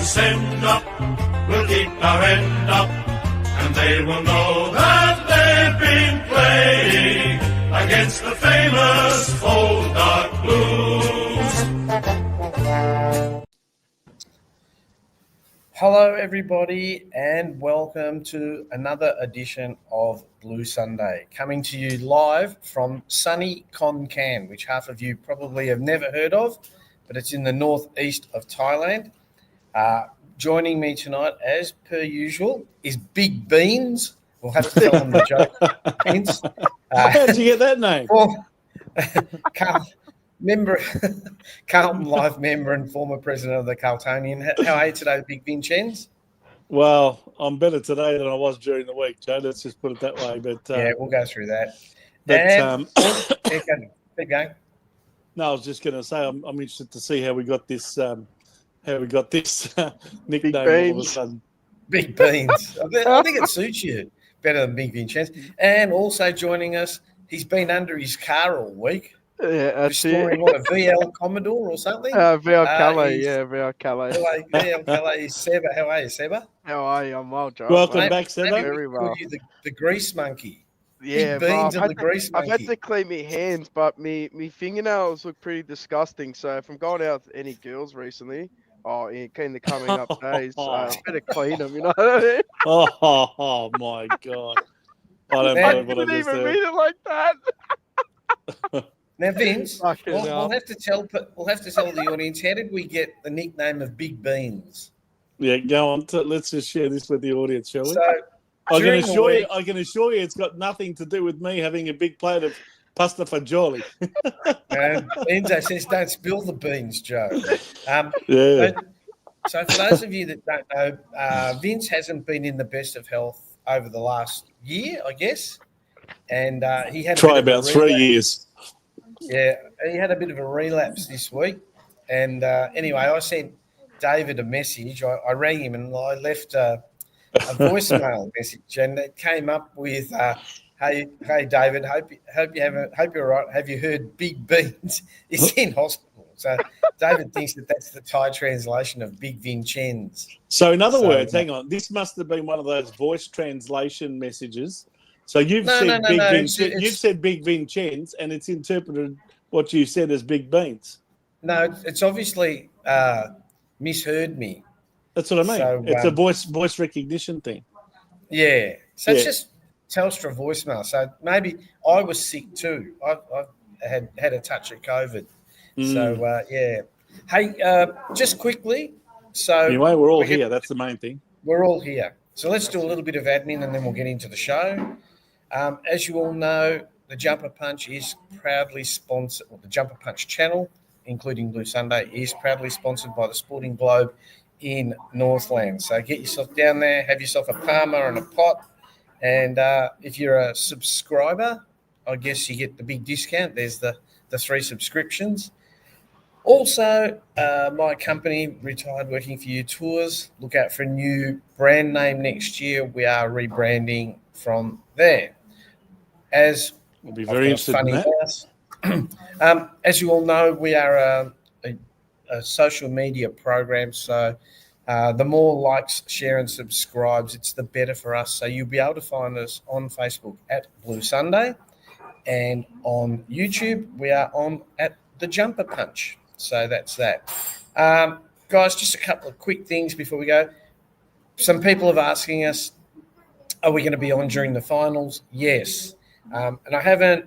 send up, we'll keep our end up, and they will know that they've been playing against the famous Old Dark Blues. Hello everybody and welcome to another edition of Blue Sunday, coming to you live from sunny Kon Kan, which half of you probably have never heard of, but it's in the northeast of Thailand. Joining me tonight, as per usual, is Big Beans. We'll have to tell them the joke. Hence, how did you get that name? Carlton Live member and former president of the Carltonian. How are you today, Big Vincenz? Well, I'm better today than I was during the week, Joe. Let's just put it that way. But yeah, we'll go through that. Keep going. No, I was just going to say I'm interested to see how we got this nickname all of a sudden. Big Beans. I think it suits you better than Big Vincenz. And also joining us, he's been under his car all week. Yeah, restoring what, a VL Commodore or something? VL Calais, VL Calais. VL Calais is Seba. How are you, Seba? How are you? I'm well, Joe. Welcome back, Seba. Very well. You the grease monkey. Yeah, Big Beans and the grease monkey. I've had to clean my hands, but me fingernails look pretty disgusting. So if I'm going out with any girls recently, in the coming up days, I better clean them, you know what I mean? Oh my God. I don't know what I didn't just even said. read it like that. Now, Vince, we'll have to tell the audience, how did we get the nickname of Big Beans? Yeah, go on. Let's just share this with the audience, shall we? So, I can assure you it's got nothing to do with me having a big plate of pasta fagioli. Enzo says, don't spill the beans, Joe. Yeah. So for those of you that don't know, Vince hasn't been in the best of health over the last year, I guess. And he had about 3 years. Yeah, he had a bit of a relapse this week. And anyway, I sent David a message. I rang him and I left a voicemail message, and it came up with, "Hey David, hope you're all right. Have you heard Big Beans is in hospital?" So David thinks that's the Thai translation of Big Vincenz. So in other words, hang on, this must have been one of those voice translation messages. So you've said Big Vincenz, and it's interpreted what you said as Big Beans. No, it's obviously misheard me. That's what I mean. So, it's a voice recognition thing. Yeah. So it's just Telstra voicemail. So maybe I was sick too. I had a touch of COVID. So yeah. Hey, just quickly. So anyway, we're all here. That's the main thing. We're all here. So let's do a little bit of admin and then we'll get into the show. As you all know, the Jumper Punch is proudly sponsored, or the Jumper Punch channel, including Blue Sunday, is proudly sponsored by the Sporting Globe in Northland. So get yourself down there, have yourself a Palmer and a pot. And if you're a subscriber, I guess you get the big discount. There's the 3 subscriptions. Also, my company, Retired Working For You Tours, look out for a new brand name next year. We are rebranding from there. As we'll be very interested in that. As you all know, we are a social media program. So the more likes, share, and subscribes, it's the better for us. So you'll be able to find us on Facebook at Blue Sunday, and on YouTube we are on at the Jumper Punch. So that's that. Guys, just a couple of quick things before we go. Some people have asking us, are we going to be on during the finals? Yes. And I haven't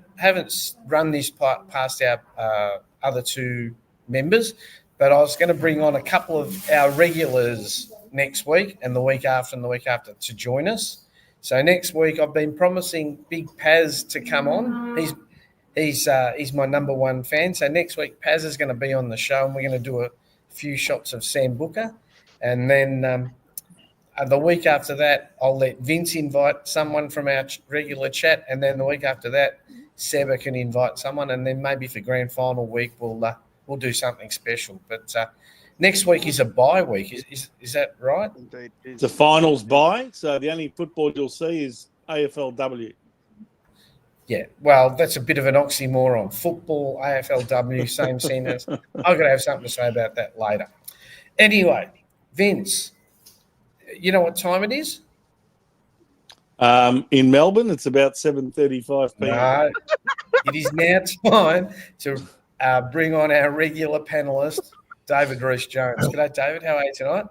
run this past our other 2 members, but I was going to bring on a couple of our regulars next week and the week after to join us. So next week I've been promising Big Paz to come on. He's my number 1 fan. So next week Paz is going to be on the show and we're going to do a few shots of Sam Booker. And then the week after that, I'll let Vince invite someone from our regular chat. And then the week after that, Seba can invite someone. And then maybe for grand final week, we'll do something special. But next week is a bye week. Is that right? Indeed. It's a finals bye. So the only football you'll see is AFLW. Yeah, well, that's a bit of an oxymoron. Football, AFLW, same sentence. I've got to have something to say about that later. Anyway, Vince, you know what time it is? In Melbourne, it's about 7:35 p.m. No, it is now time to bring on our regular panelist, David Rees-Jones. G'day, David. How are you tonight?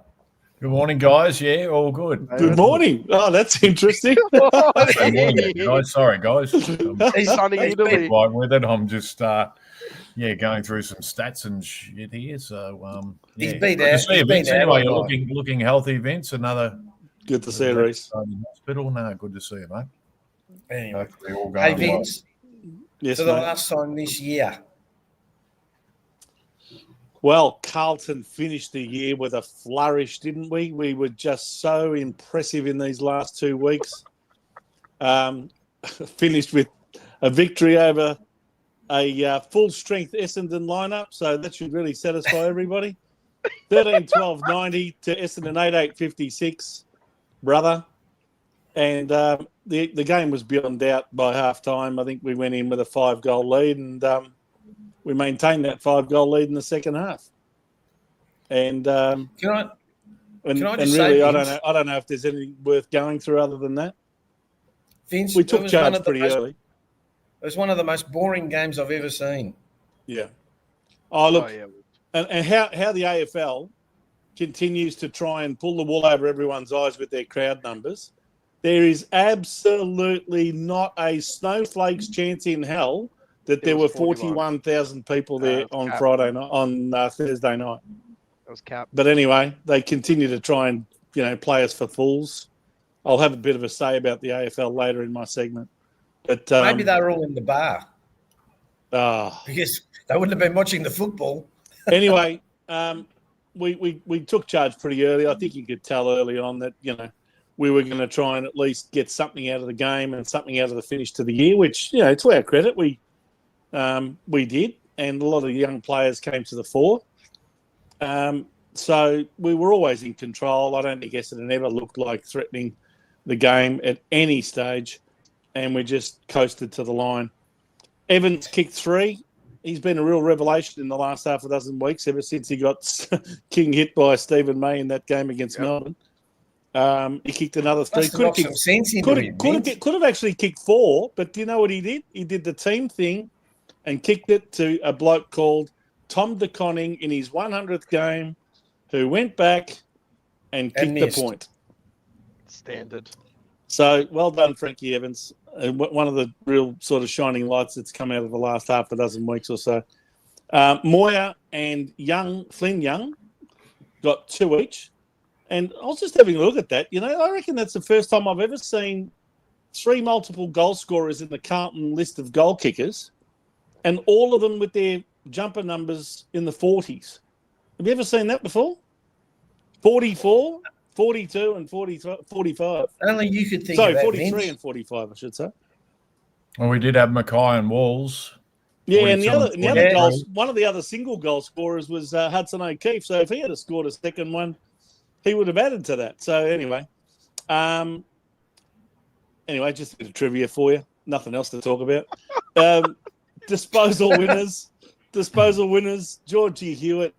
Good morning, guys. Yeah, all good. Good morning. Oh, that's interesting. Good morning, guys. Sorry, guys. He's sunny Italy. Right with it. I'm just going through some stats and shit here. So He's yeah. been Good out. to see you, He's been Vince. out Anyway, all you're night. looking healthy, Vince. Good to see you, Reese. Hospital. No, good to see you, mate. Anyway, Hopefully all hey going well. Vince, Yes, for the mate. last time this year, Well, Carlton finished the year with a flourish, didn't we? We were just so impressive in these last 2 weeks. Finished with a victory over a full-strength Essendon lineup, so that should really satisfy everybody. 13-12-90 to Essendon 8-8-56, brother. And the game was beyond doubt by half-time. I think we went in with a 5-goal lead, and we maintained that 5-goal lead in the second half. And can I just really, say, I Vince, don't know if there's anything worth going through other than that. Vince, We it took was one charge of the pretty most- early. It was one of the most boring games I've ever seen. Yeah. Oh, look, Oh, yeah. and how the AFL continues to try and pull the wool over everyone's eyes with their crowd numbers. There is absolutely not a snowflake's chance in hell that there were 41,000 people there on cap. Friday night, on Thursday night. That was cap. But anyway, they continue to try and play us for fools. I'll have a bit of a say about the AFL later in my segment. But Maybe they were all in the bar ah. because they wouldn't have been watching the football. Anyway, we took charge pretty early. I think you could tell early on that we were going to try and at least get something out of the game and something out of the finish to the year, which to our credit we did, and a lot of young players came to the fore. So we were always in control. I don't think Essendon ever looked like threatening the game at any stage, and we just coasted to the line. Evans kicked 3. He's been a real revelation in the last half a dozen weeks, ever since he got king hit by Stephen May in that game against Melbourne. He kicked another 3. Could have actually kicked 4, but do you know what he did? He did the team thing and kicked it to a bloke called Tom De Conning in his 100th game, who went back and kicked the point. Standard. So well done, Frankie Evans. One of the real sort of shining lights that's come out of the last half a dozen weeks or so. Moya and Flynn Young got 2 each. And I was just having a look at that. I reckon that's the first time I've ever seen 3 multiple goal scorers in the Carlton list of goal kickers, and all of them with their jumper numbers in the 40s. Have you ever seen that before? 44, 42, and 45. Only you could think Sorry, of that, 43 Vince. and 45, I should say. Well, we did have Mackay and Walls. Yeah, and the other goals, 43. one of the other single goal scorers was Hudson O'Keefe. So if he had scored a second one, he would have added to that. So anyway, just a bit of trivia for you. Nothing else to talk about. Disposal winners. Georgie Hewitt.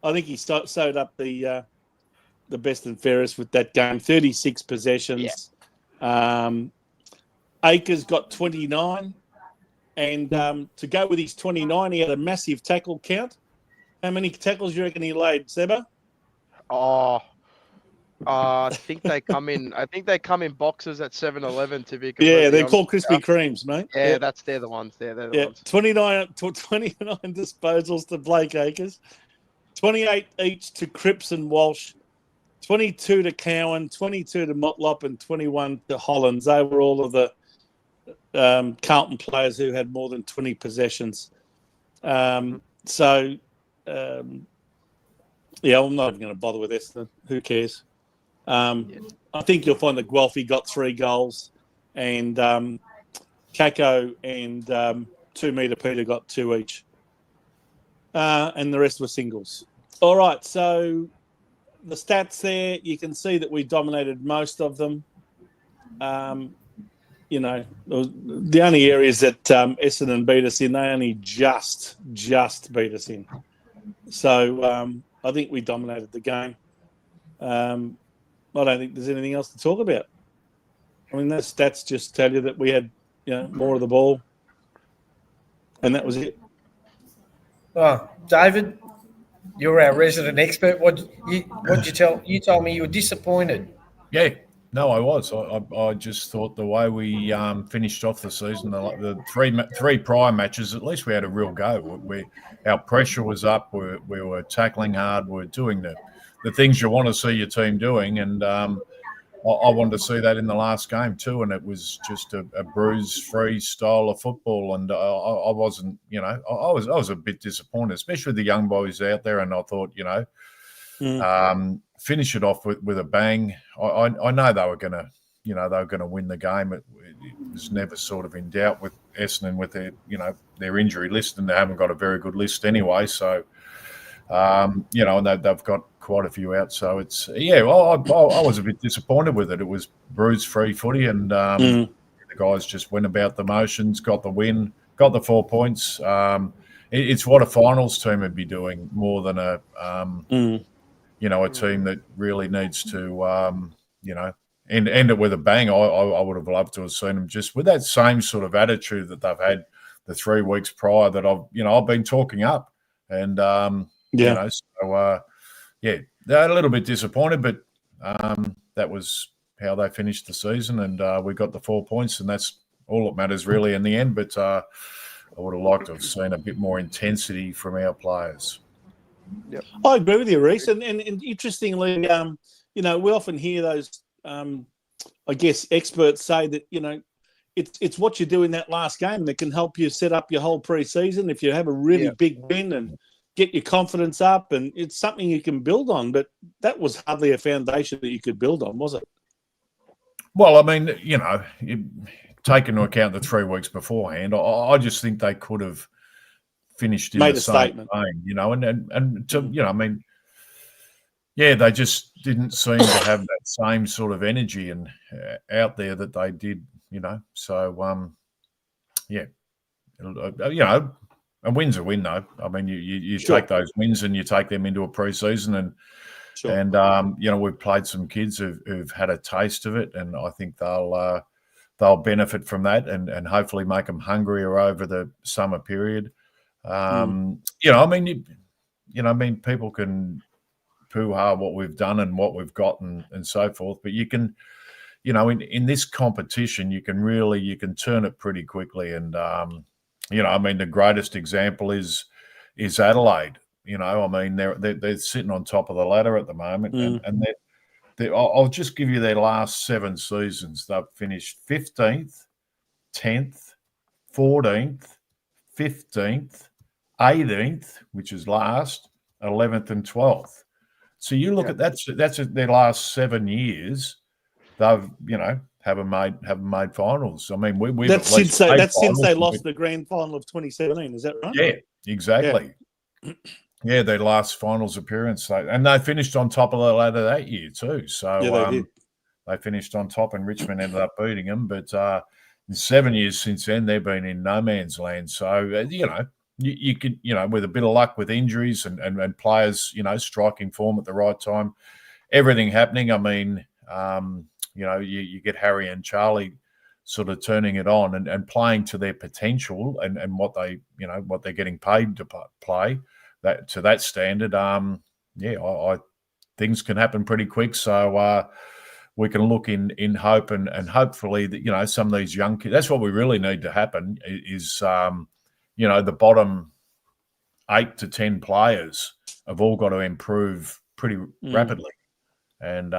I think he sewed up the best and fairest with that game. 36 possessions. Yeah. Akers got 29. And to go with his 29, he had a massive tackle count. How many tackles do you reckon he laid, Seba? Oh, I think they come in. I think they come in boxes at 7-Eleven to be. Yeah, they're called Krispy Kremes, mate. Yeah, they're the ones. They're the ones. 29 disposals to Blake Akers, 28 each to Cripps and Walsh, 22 to Cowan, 22 to Motlop, and 21 to Hollands. They were all of the Carlton players who had more than 20 possessions. I'm not even going to bother with this. Who cares? I think you'll find that Guelphy got 3 goals, and Kako and 2 Meter Peter got 2 each. And the rest were singles. All right, so the stats there, you can see that we dominated most of them. The only areas that Essendon beat us in, they only just beat us in. So I think we dominated the game. I don't think there's anything else to talk about. I mean, those stats just tell you that we had, more of the ball, and that was it. Oh, David, you're our resident expert. What'd you tell? You told me you were disappointed. Yeah, no, I was. I just thought the way we finished off the season, the three prior matches, at least we had a real go. Our pressure was up. We were tackling hard. We were doing the things you want to see your team doing, and I wanted to see that in the last game too. And it was just a bruise-free style of football, and I wasn't, I was a bit disappointed, especially with the young boys out there. And I thought, finish it off with a bang. I know they were going to win the game. It was never sort of in doubt with Essendon with their injury list, and they haven't got a very good list anyway. So, and they've got quite a few out. So it's I was a bit disappointed with it. It was bruise-free footy, and the guys just went about the motions, got the win, got the 4 points. It's what a finals team would be doing more than a team that really needs to, end it with a bang. I would have loved to have seen them just with that same sort of attitude that they've had the 3 weeks prior that I've been talking up. And, they're a little bit disappointed, but that was how they finished the season. And we got the 4 points, and that's all that matters really in the end. But I would have liked to have seen a bit more intensity from our players. Yep. I agree with you, Reece. And interestingly, we often hear those, experts say that, it's what you do in that last game that can help you set up your whole pre-season. If you have a really big win and get your confidence up, and it's something you can build on. But that was hardly a foundation that you could build on, was it? Well, I mean, take into account the 3 weeks beforehand, I just think they could have finished in made the a same statement, they just didn't seem to have that same sort of energy and out there that they did, So, a win's a win, though. I mean, you Sure. take those wins and you take them into a pre-season, and we've played some kids who've had a taste of it, and I think they'll benefit from that, and hopefully make them hungrier over the summer period. People can poo-ha what we've done and what we've got and so forth, but you can, in this competition, you can turn it pretty quickly. And, the greatest example is Adelaide. They're sitting on top of the ladder at the moment, and I'll just give you their last 7 seasons. They've finished 15th, 10th, 14th, 15th, 18th, which is last, 11th and 12th. So you look at that's their last 7 years. They've haven't made finals. I mean, we've that's since they lost the grand final of 2017. Is that right? Yeah, exactly. Yeah, their last finals appearance, and they finished on top of the ladder that year too. So they finished on top, and Richmond ended up beating them. But in 7 years since then, they've been in no man's land. So you could, with a bit of luck with injuries and players, striking form at the right time, everything happening. I mean, you get Harry and Charlie sort of turning it on and playing to their potential and what they're getting paid to play that to that standard. I things can happen pretty quick. So we can look in hope and hopefully that, some of these young kids, that's what we really need to happen is, the bottom 8 to 10 players have all got to improve pretty rapidly. And,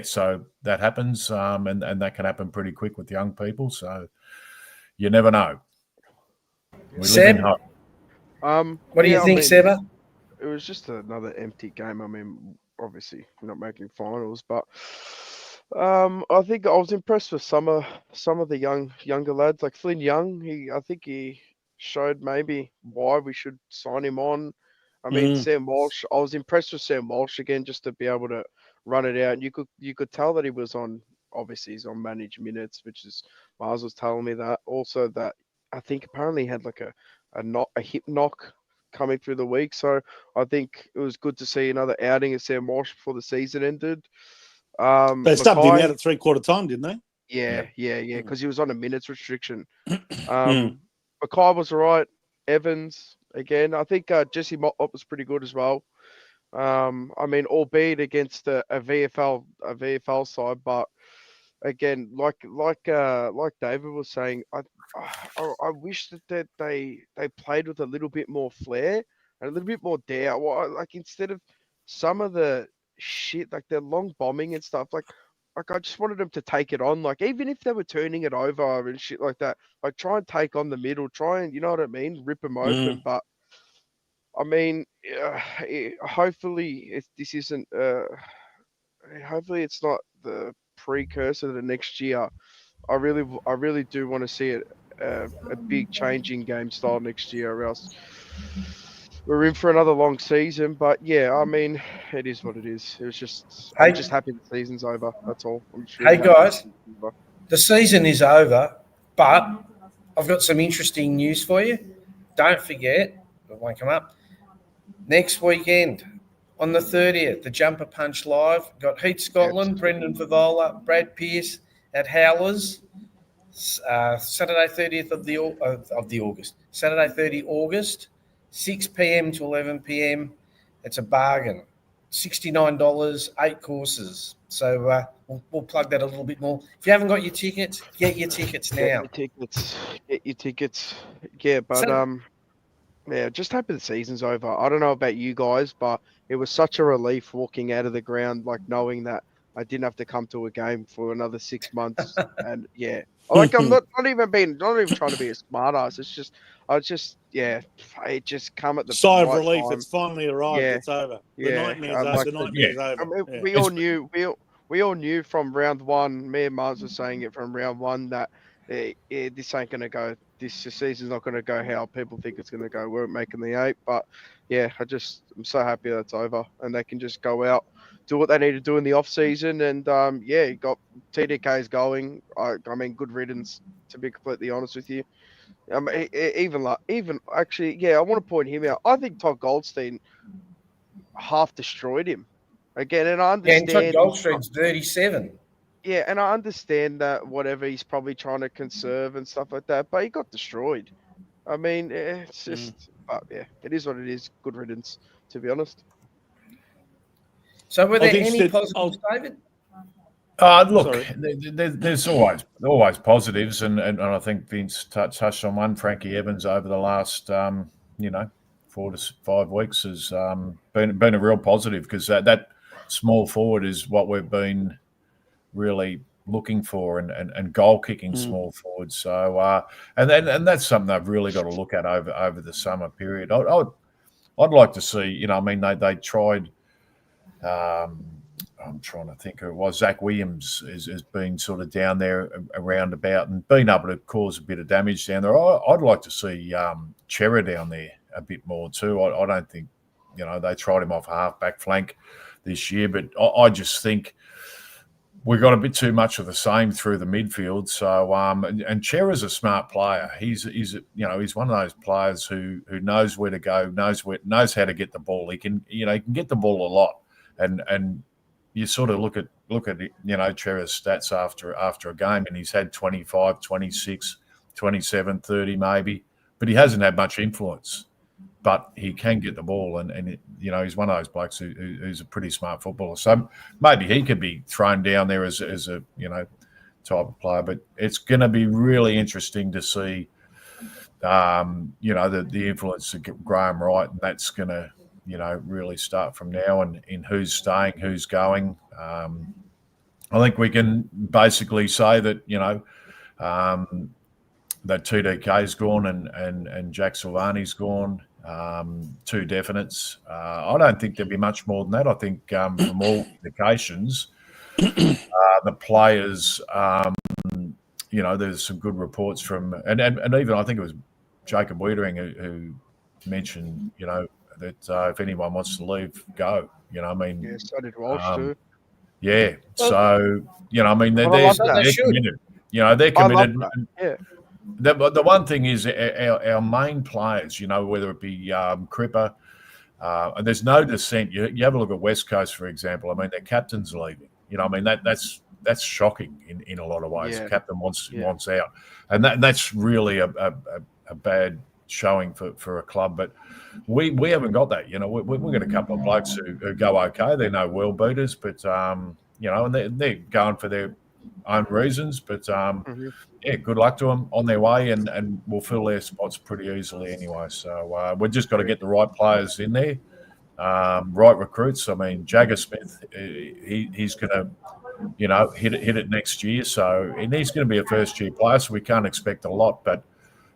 so that happens, and that can happen pretty quick with young people. So you never know. We live in hope. What do you think, Seba? It was just another empty game. I mean, obviously we're not making finals, but I think I was impressed with some of the younger lads, like Flynn Young. I think he showed maybe why we should sign him on. I mean, Sam Walsh. I was impressed with Sam Walsh again, just to be able to run it out. And you could tell that he was on. Obviously, he's on managed minutes, which is Mars was telling me that. Also, that I think apparently he had like a hip knock coming through the week. So I think it was good to see another outing of Sam Walsh before the season ended. They subbed him Mackay, out at 3/4 time, didn't they? yeah, because he was on a minutes restriction. Mackay was all right. Evans, again, I think Jesse Motlop was pretty good as well. I mean, albeit against a VFL side, but again, like David was saying, I wish that they played with a little bit more flair and a little bit more dare. Like instead of some of the shit, like their long bombing and stuff, like I just wanted them to take it on. Like even if they were turning it over and shit like that, like try and take on the middle, try and, you know what I mean, rip them open. But I mean, hopefully this isn't. Hopefully it's not the precursor to the next year. I really do want to see it a big change in game style next year, or else we're in for another long season. But yeah, I mean, it is what it is. It was just I'm just happy the season's over. That's all. I'm just really happy guys, the season is over, but I've got some interesting news for you. Don't forget, it won't come up. Next weekend, on the 30th, the Jumper Punch Live. Got Heat Scotland, Brendan FEVOLA, Brad Pearce at Howlers. Saturday 30th of the August. Saturday 30 August, 6 p.m. to 11 p.m. It's a bargain. $69, 8 courses. So we'll plug that a little bit more. If you haven't got your tickets, get your tickets now. Get your tickets. Yeah, but yeah, just happy the season's over. I don't know about you guys, but it was such a relief walking out of the ground, like knowing that I didn't have to come to a game for another 6 months. And yeah, like I'm not even trying to be a smart ass. It's just, it just come at the sigh of right relief. time. It's finally arrived. Yeah. It's over. The Yeah, nightmare's I'm over. like The nightmare's over. I mean, Yeah. we all knew from round one. Me and Mars was saying it from round one that this ain't gonna go. This season's not gonna go how people think it's gonna go. We weren't making the 8, but yeah, I'm so happy that's over and they can just go out, do what they need to do in the off season, and yeah, you got TDKs going. I mean, good riddance, to be completely honest with you. Even actually, yeah, I want to point him out. I think Todd Goldstein half destroyed him again, and I understand. Yeah, and Todd Goldstein's 37. Yeah, and I understand that whatever he's probably trying to conserve and stuff like that, but he got destroyed. I mean, it's just, but yeah, it is what it is. Good riddance, to be honest. So were there any positives, David? Look, there's always positives, and I think Vince touched on one. Frankie Evans over the last 4 to 5 weeks has been a real positive, because that small forward is what we've been really looking for, and goal kicking small forwards. So and that's something I've really got to look at over the summer period. I'd like to see, they tried. I'm trying to think who it was. Zach Williams has been sort of down there around about and been able to cause a bit of damage down there. I'd like to see Chera down there a bit more too. I don't think, they tried him off half-back flank this year, but I just think we got a bit too much of the same through the midfield. So and Chera's a smart player. He's one of those players who knows where to go, knows how to get the ball. He can get the ball a lot, and you sort of look at Chera's stats after a game, and he's had 25, 26, 27, 30 maybe, but he hasn't had much influence. But he can get the ball, and he's one of those blokes who's a pretty smart footballer. So maybe he could be thrown down there as a type of player. But it's going to be really interesting to see, the influence of Graham Wright, and that's going to really start from now, and in who's staying, who's going. I think we can basically say that that TDK's gone and Jack Silvani's gone. 2 definites. I don't think there'll be much more than that. I think from all indications, the players, there's some good reports from, and even I think it was Jacob Wiedering who mentioned, that if anyone wants to leave, go. Yeah, so did Walsh too. Yeah, so they're committed. They're committed. Yeah. The one thing is our main players, whether it be Cripper, and there's no dissent. You have a look at West Coast, for example. I mean, their captain's leaving. That's shocking in a lot of ways. Yeah. The captain wants out, and that's really a bad showing for a club. But we haven't got that. We've got a couple of blokes who go okay. They're no world beaters, but and they're going for their own reasons. But yeah, good luck to them on their way, and we'll fill their spots pretty easily anyway. So we've just got to get the right players in there, right recruits. I mean, Jagger Smith, he's going to, hit it next year. So, and he's going to be a first-year player, so we can't expect a lot. But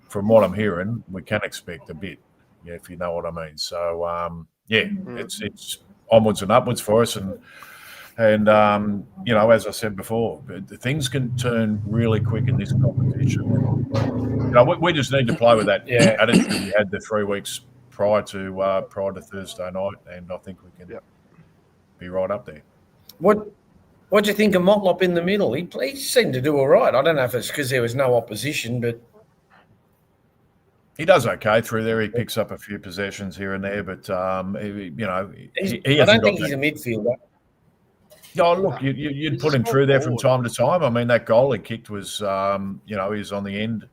from what I'm hearing, we can expect a bit, if you know what I mean. So, it's onwards and upwards for us, and as I said before, things can turn really quick in this competition. We just need to play with that attitude we had the 3 weeks prior to Thursday night, and I think we can be right up there. What do you think of Motlop in the middle? He seemed to do all right. I don't know if it's because there was no opposition, but he does okay through there. He picks up a few possessions here and there, but I don't think he's a midfielder. Oh, look, you'd put him through there from time to time. I mean, that goal he kicked was, he was on the end.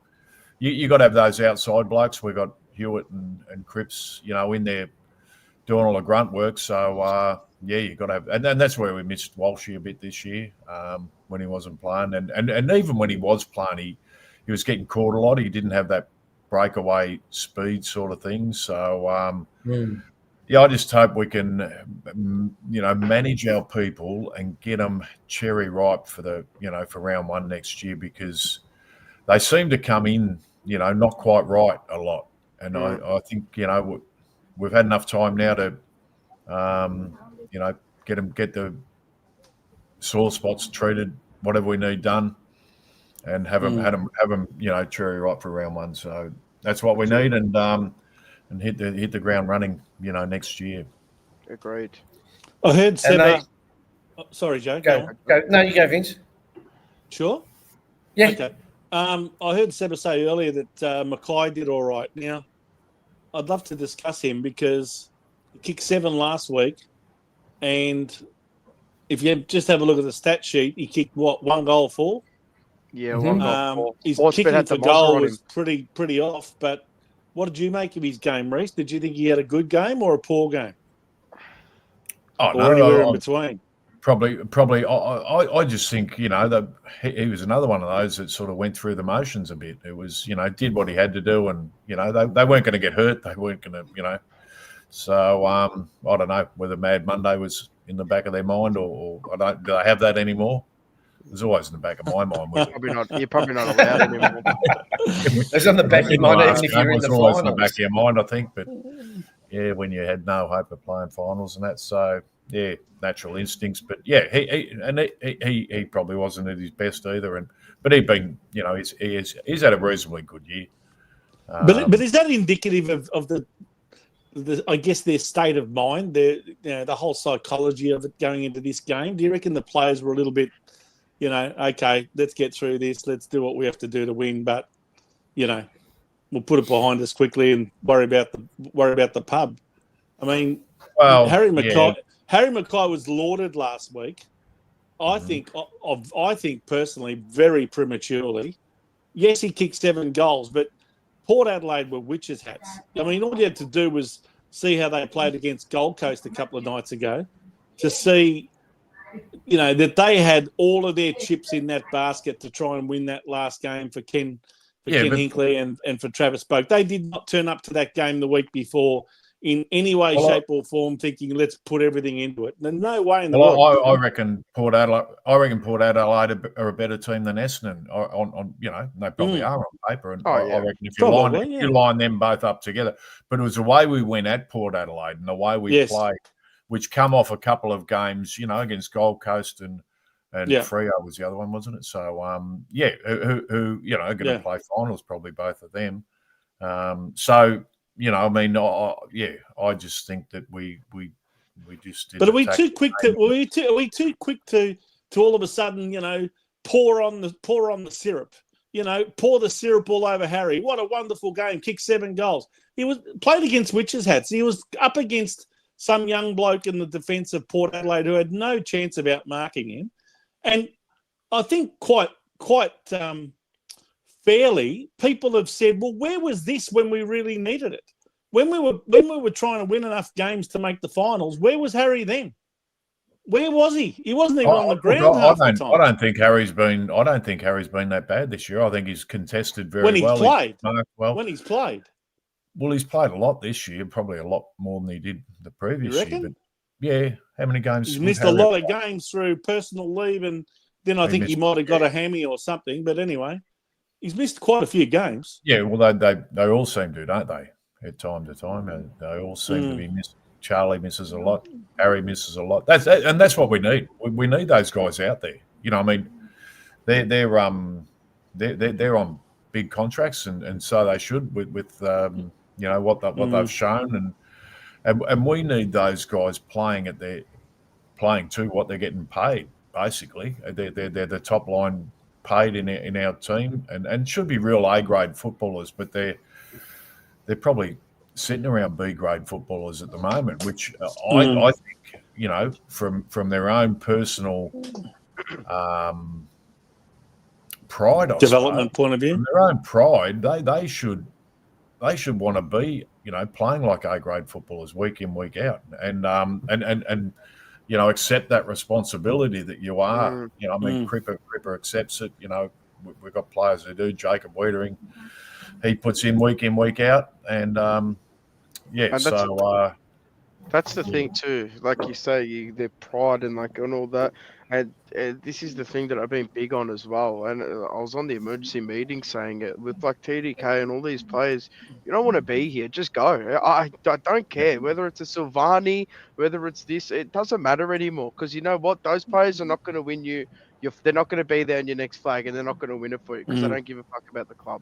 You got to have those outside blokes. We've got Hewitt and Cripps, in there doing all the grunt work. So, you got to have – and that's where we missed Walshy a bit this year when he wasn't playing. And even when he was playing, he was getting caught a lot. He didn't have that breakaway speed sort of thing. So, I just hope we can, manage our people and get them cherry ripe for for round one next year, because they seem to come in, not quite right a lot. And I think, we've had enough time now to, get the sore spots treated, whatever we need done, and have them, cherry ripe for round one. So that's what we need, and hit the ground running, next year. Agreed. I heard Seba. Sorry, Joe. Go. No, you go, Vince. Sure. Yeah. Okay. I heard Seba say earlier that Mackay did all right. Now, I'd love to discuss him because he kicked 7 last week, and if you just have a look at the stat sheet, he kicked 1 goal 4. Yeah, 1 goal 4. His kicking for goal was pretty off, but what did you make of his game, Reece? Did you think he had a good game or a poor game? Oh, or anywhere in between? Probably. I just think, that he was another one of those that sort of went through the motions a bit. It was, did what he had to do, and, they weren't going to get hurt. They weren't going to, So, I don't know whether Mad Monday was in the back of their mind or do they have that anymore? It was always in the back of my mind. You're probably not allowed anymore. It's on the back of your mind, even if you're in the finals. Always in the back of your mind, I think. But yeah, when you had no hope of playing finals and that, so yeah, natural instincts. But yeah, he probably wasn't at his best either. But he'd been, he's had a reasonably good year. But is that indicative of the I guess their state of mind, the whole psychology of it going into this game? Do you reckon the players were a little bit, okay, let's get through this, let's do what we have to do to win, but we'll put it behind us quickly and worry about the pub? I mean, Harry Mackay was lauded last week. I think personally very prematurely. Yes, he kicked 7 goals, but Port Adelaide were witches' hats. I mean, all you had to do was see how they played against Gold Coast a couple of nights ago to see, that they had all of their chips in that basket to try and win that last game for Ken Hinkley and for Travis Boak. They did not turn up to that game the week before in any way, shape, or form, thinking let's put everything into it. There's no way in the world. I reckon Port Adelaide are a better team than Essendon. They probably are on paper. And I reckon if you line them both up together, but it was the way we went at Port Adelaide and the way we played, which come off a couple of games, against Gold Coast and Freo was the other one, wasn't it? So who are going to play finals, probably both of them. I just think that we just. But are we too quick to? Are we too quick to all of a sudden, pour on the syrup You know, pour the syrup all over Harry. What a wonderful game. Kicked 7 goals. He was played against witches' hats. He was up against some young bloke in the defence of Port Adelaide who had no chance of outmarking him. And I think quite fairly, people have said, well, where was this when we really needed it? When we were trying to win enough games to make the finals, where was Harry then? Where was he? He wasn't even on the ground half the time. I don't think Harry's been that bad this year. I think he's contested very well. When he's played. Well. When he's played. Well, he's played a lot this year, probably a lot more than he did the previous year. But yeah, how many games? He's missed a lot of games through personal leave, and then I think he might have got a hammy or something. But anyway, he's missed quite a few games. Yeah, well, they all seem to, don't they? At time to time, they all seem to be missing. Charlie misses a lot. Harry misses a lot. That's what we need. We need those guys out there. You know, I mean, they're on big contracts, and so they should with you know what they've shown, and we need those guys playing to what they're getting paid. Basically, they're the top line paid in our team, and should be real A grade footballers, but they're probably sitting around B grade footballers at the moment, which I think, you know, from their own personal pride, development point of view, from their own pride, they should want to be, you know, playing like A grade footballers week in, week out, and you know, accept that responsibility that you are. You know, I mean, Cripper accepts it. You know, we've got players who do. Jacob Wiedering, he puts in, week out, and that's the thing too. Like you say, their pride and all that. And this is the thing that I've been big on as well. And I was on the emergency meeting saying it with TDK and all these players. You don't want to be here, just go. I don't care whether it's a Silvani, whether it's this. It doesn't matter anymore, because you know what? Those players are not going to win you. They're not going to be there in your next flag, and they're not going to win it for you because they don't give a fuck about the club.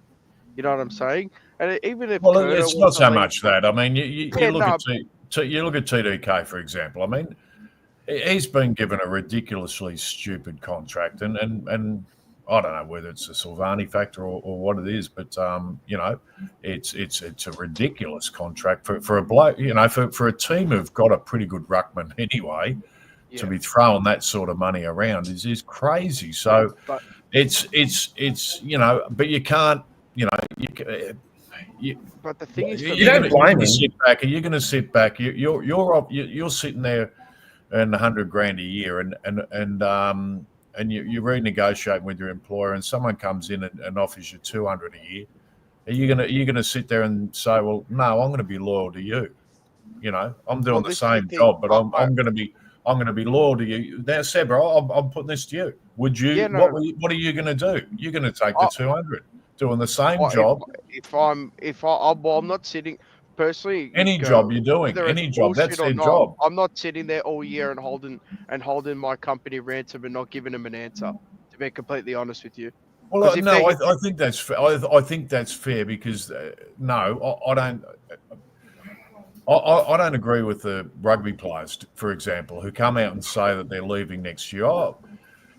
You know what I'm saying? And even if it's not so much that. I mean, you look at TDK, for example. I mean, he's been given a ridiculously stupid contract, and I don't know whether it's a Silvani factor or what it is, but you know, it's a ridiculous contract for a bloke. You know, for a team who've got a pretty good ruckman anyway, to be throwing that sort of money around is crazy. So it's you know, but you can't. You know, but the thing is, you don't blame him. Are you going to sit back? You're sitting there and $100,000 a year, and you're renegotiating with your employer, and someone comes in and offers you $200,000 a year. Are you gonna sit there and say, well, no, I'm going to be loyal to you? You know, I'm doing the same job, but I'm going to be loyal to you. Now, Seb, I'm putting this to you. Would you? Yeah, no. What are you going to do? You're going to take the 200. Doing the same job. I'm not sitting personally. Any job you're doing, any job, that's their job. I'm not sitting there all year and holding my company ransom and not giving them an answer. To be completely honest with you. Well, no, I think that's fair. I think that's fair because no, I don't. I don't agree with the rugby players, for example, who come out and say that they're leaving next year.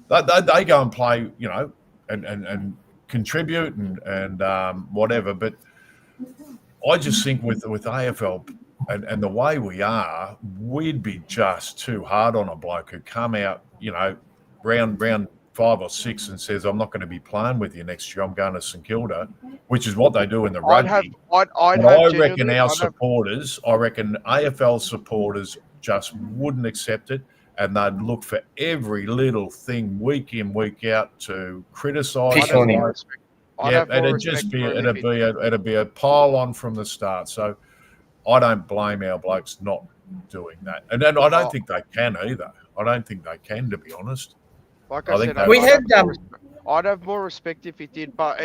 They go and play, you know, and contribute and whatever, but I just think with AFL and the way we are, we'd be just too hard on a bloke who come out, you know, round 5 or 6 and says, I'm not going to be playing with you next year, I'm going to St Kilda, which is what they do in the rugby. I reckon AFL supporters just wouldn't accept it. And they'd look for every little thing week in, week out to criticise. Yeah, it'd be a pile on from the start. So I don't blame our blokes not doing that, and then I don't think they can either. I don't think they can, to be honest. Like I said, I'd have more respect if he did, but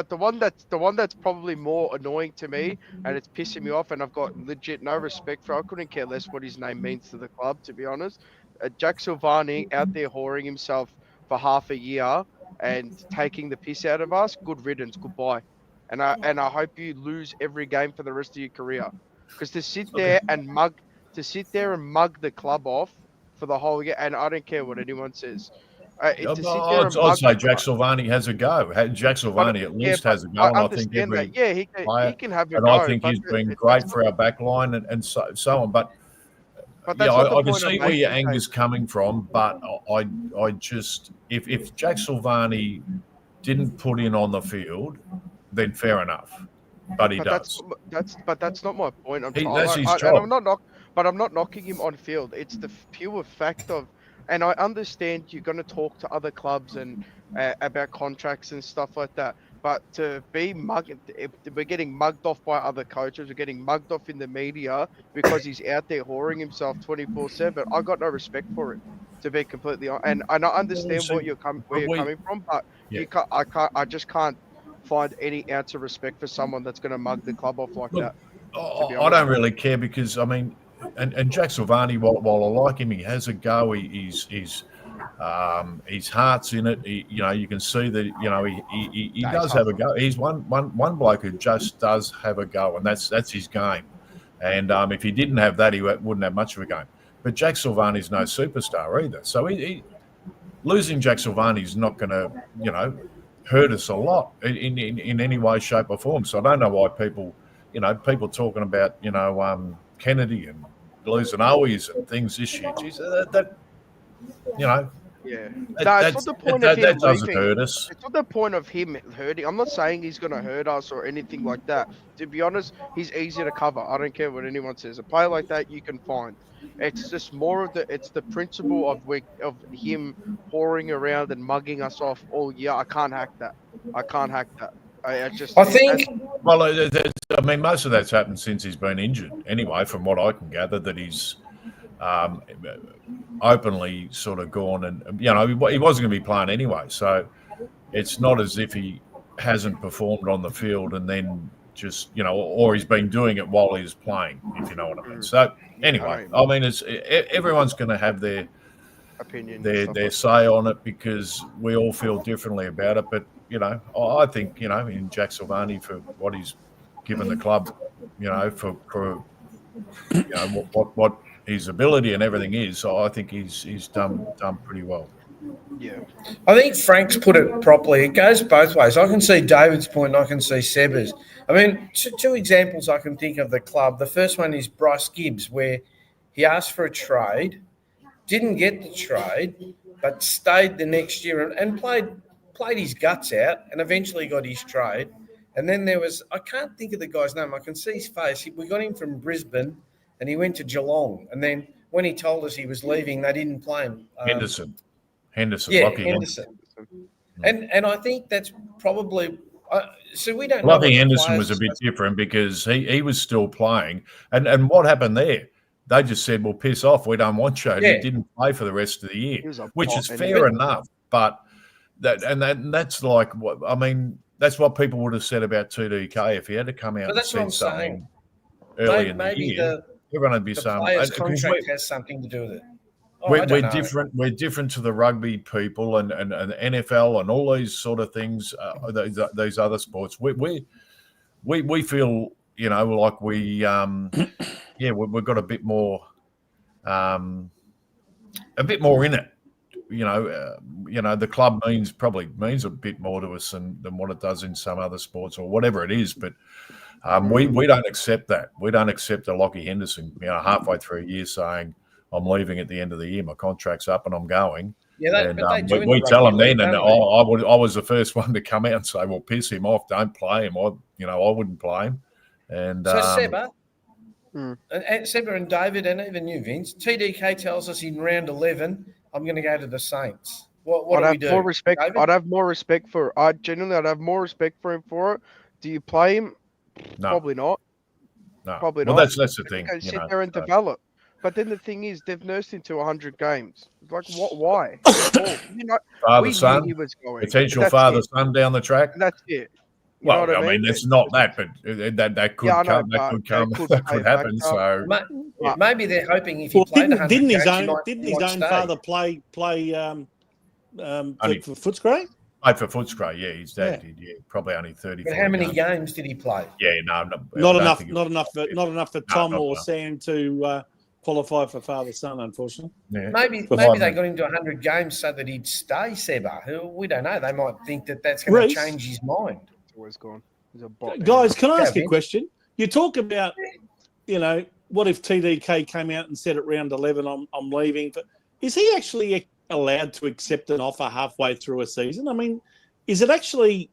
the one that's probably more annoying to me, and it's pissing me off, and I've got legit no respect for. I couldn't care less what his name means to the club, to be honest. Jack Silvani out there whoring himself for half a year and taking the piss out of us. Good riddance, goodbye. And I hope you lose every game for the rest of your career, because to sit there and mug the club off for the whole year, and I don't care what anyone says. To sit there and I'd say Jack Silvani has a go. Jack Silvani at least has a go, and I think every he can have a and go. I think he's been great for our back line and so on. But that's I can see where your anger's coming from. But I just if Jack Silvani didn't put in on the field, then fair enough. But he does. That's not my point. That's his job. I'm not knocking him on field. It's the pure fact of, and I understand you're going to talk to other clubs and about contracts and stuff like that. But to be we're getting mugged off by other coaches. We're getting mugged off in the media because he's out there whoring himself 24/7. I got no respect for it, to be completely honest. And I understand where you're coming from, but I just can't find any ounce of respect for someone that's going to mug the club off like that. I don't really care because I mean. And Jack Silvani, while I like him, he has a go. His heart's in it. You can see that. He does have a go. He's one bloke who just does have a go, and that's his game. And if he didn't have that, he wouldn't have much of a game. But Jack Silvani's no superstar either. So losing Jack Silvani is not going to hurt us a lot in any way, shape, or form. So I don't know why people talking about Kennedy and losing Owies and things this year. Jeez, it's not the point of him that doesn't hurt us. It's not the point of him hurting. I'm not saying he's going to hurt us or anything like that. To be honest, he's easy to cover. I don't care what anyone says. A player like that you can find. It's just more of the principle of him whoring around and mugging us off all year. I can't hack that. I mean, most of that's happened since he's been injured. Anyway, from what I can gather, that he's openly sort of gone, and he wasn't going to be playing anyway. So it's not as if he hasn't performed on the field and then just or he's been doing it while he's playing, if you know what I mean. So anyway, I mean, it's everyone's going to have their opinion, their say on it because we all feel differently about it. But I think in Jack Silvani for what he's given the club, for what his ability and everything is, so I think he's done pretty well. Yeah, I think Frank's put it properly. It goes both ways. I can see David's point and I can see Seba's. I mean, two examples I can think of the club. The first one is Bryce Gibbs, where he asked for a trade, didn't get the trade, but stayed the next year and played his guts out and eventually got his trade. And then there was, I can't think of the guy's name. I can see his face. We got him from Brisbane and he went to Geelong. And then when he told us he was leaving, they didn't play him. Henderson. Yeah, Lockie Henderson. And I think that's probably so we don't Lockie Henderson was a bit different because he was still playing. And what happened there? They just said, well, piss off. We don't want you. Yeah. He didn't play for the rest of the year, which is fair enough. But that's like what I mean. That's what people would have said about 2DK if he had to come out and say something early in the year. Everyone would be saying, player's contract has something to do with it. We're different. We're different to the rugby people and NFL and all these sort of things. These other sports. We feel like we we've got a bit more in it. The club probably means a bit more to us than what it does in some other sports or whatever it is. But we don't accept that. We don't accept a Lockie Henderson, halfway through a year saying, I'm leaving at the end of the year. My contract's up and I'm going. Yeah, we tell them then, and I was the first one to come out and say, well, piss him off. Don't play him. I wouldn't play him. And so Seba, and Seba and David and even you, Vince, TDK tells us in round 11, I'm going to go to the Saints. What do we do? More respect. David? I'd have more respect for. I'd have more respect for him for it. Do you play him? No. Probably not. No. Probably not. Well, that's the thing. Sit there and develop. But then the thing is, they've nursed him to 100 games. Like, what? Why? Father son, he was going. potential father son down the track. That's it. Well, I mean, it's not that, but that could come. That could happen. So maybe they're hoping if he played 100 didn't his games, own father play for Footscray? Played for Footscray, yeah. His dad did, probably only 30. But how many games did he play? Yeah, not enough for Tom or Sam to qualify for father-son, unfortunately. Yeah. Maybe they got him to 100 games so that he'd stay, Seba. We don't know. They might think that that's going to change his mind. It's always gone. He's a bot. Guys, can I ask you a question? You talk about, what if TDK came out and said at round 11, I'm leaving? But is he actually allowed to accept an offer halfway through a season? I mean, is it actually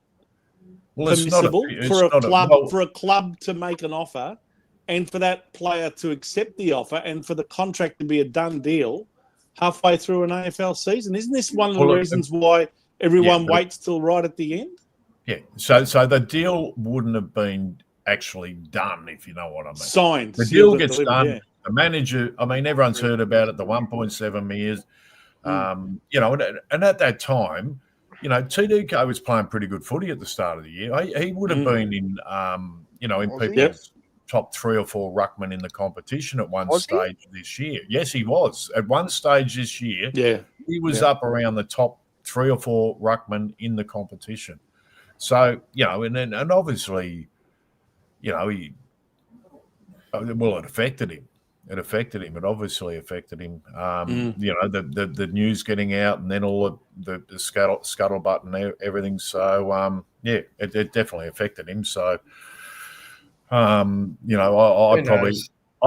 permissible for a club to make an offer and for that player to accept the offer and for the contract to be a done deal halfway through an AFL season? Isn't this one of the reasons why everyone waits till right at the end? Yeah. So the deal wouldn't have been actually done, if you know what I mean. Signed. The deal gets done. Yeah. The manager, I mean, everyone's heard about it, the 1.7 million. And at that time, TDK was playing pretty good footy at the start of the year. He would have been in people's top 3 or 4 ruckman in the competition at one stage this year. Yes, he was. At one stage this year, he was up around the top 3 or 4 ruckman in the competition. So, and obviously, it affected him. It affected him. It obviously affected him. The news getting out and then all the scuttlebutt and everything. So, it definitely affected him. So, I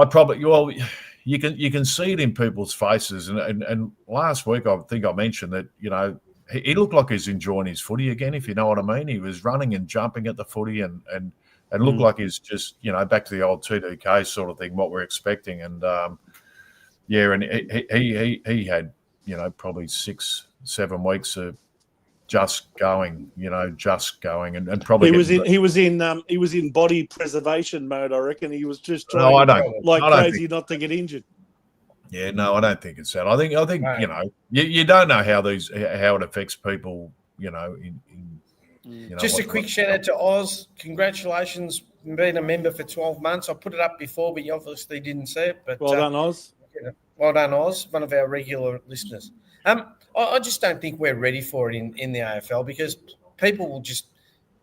probably you can see it in people's faces. And last week I think I mentioned that he looked like he's enjoying his footy again, if you know what I mean. He was running and jumping at the footy and looked like he's just back to the old TDK sort of thing, what we're expecting. And and he had probably 6-7 weeks of just going, and probably he was in body preservation mode. I reckon he was just trying crazy not to get injured. Yeah, no, I don't think it's that. I think you don't know how it affects people. Just a quick shout out to Oz. Congratulations on being a member for 12 months. I put it up before, but you obviously didn't see it. But well done, Oz. Well done, Oz. One of our regular listeners. I just don't think we're ready for it in the AFL because people will just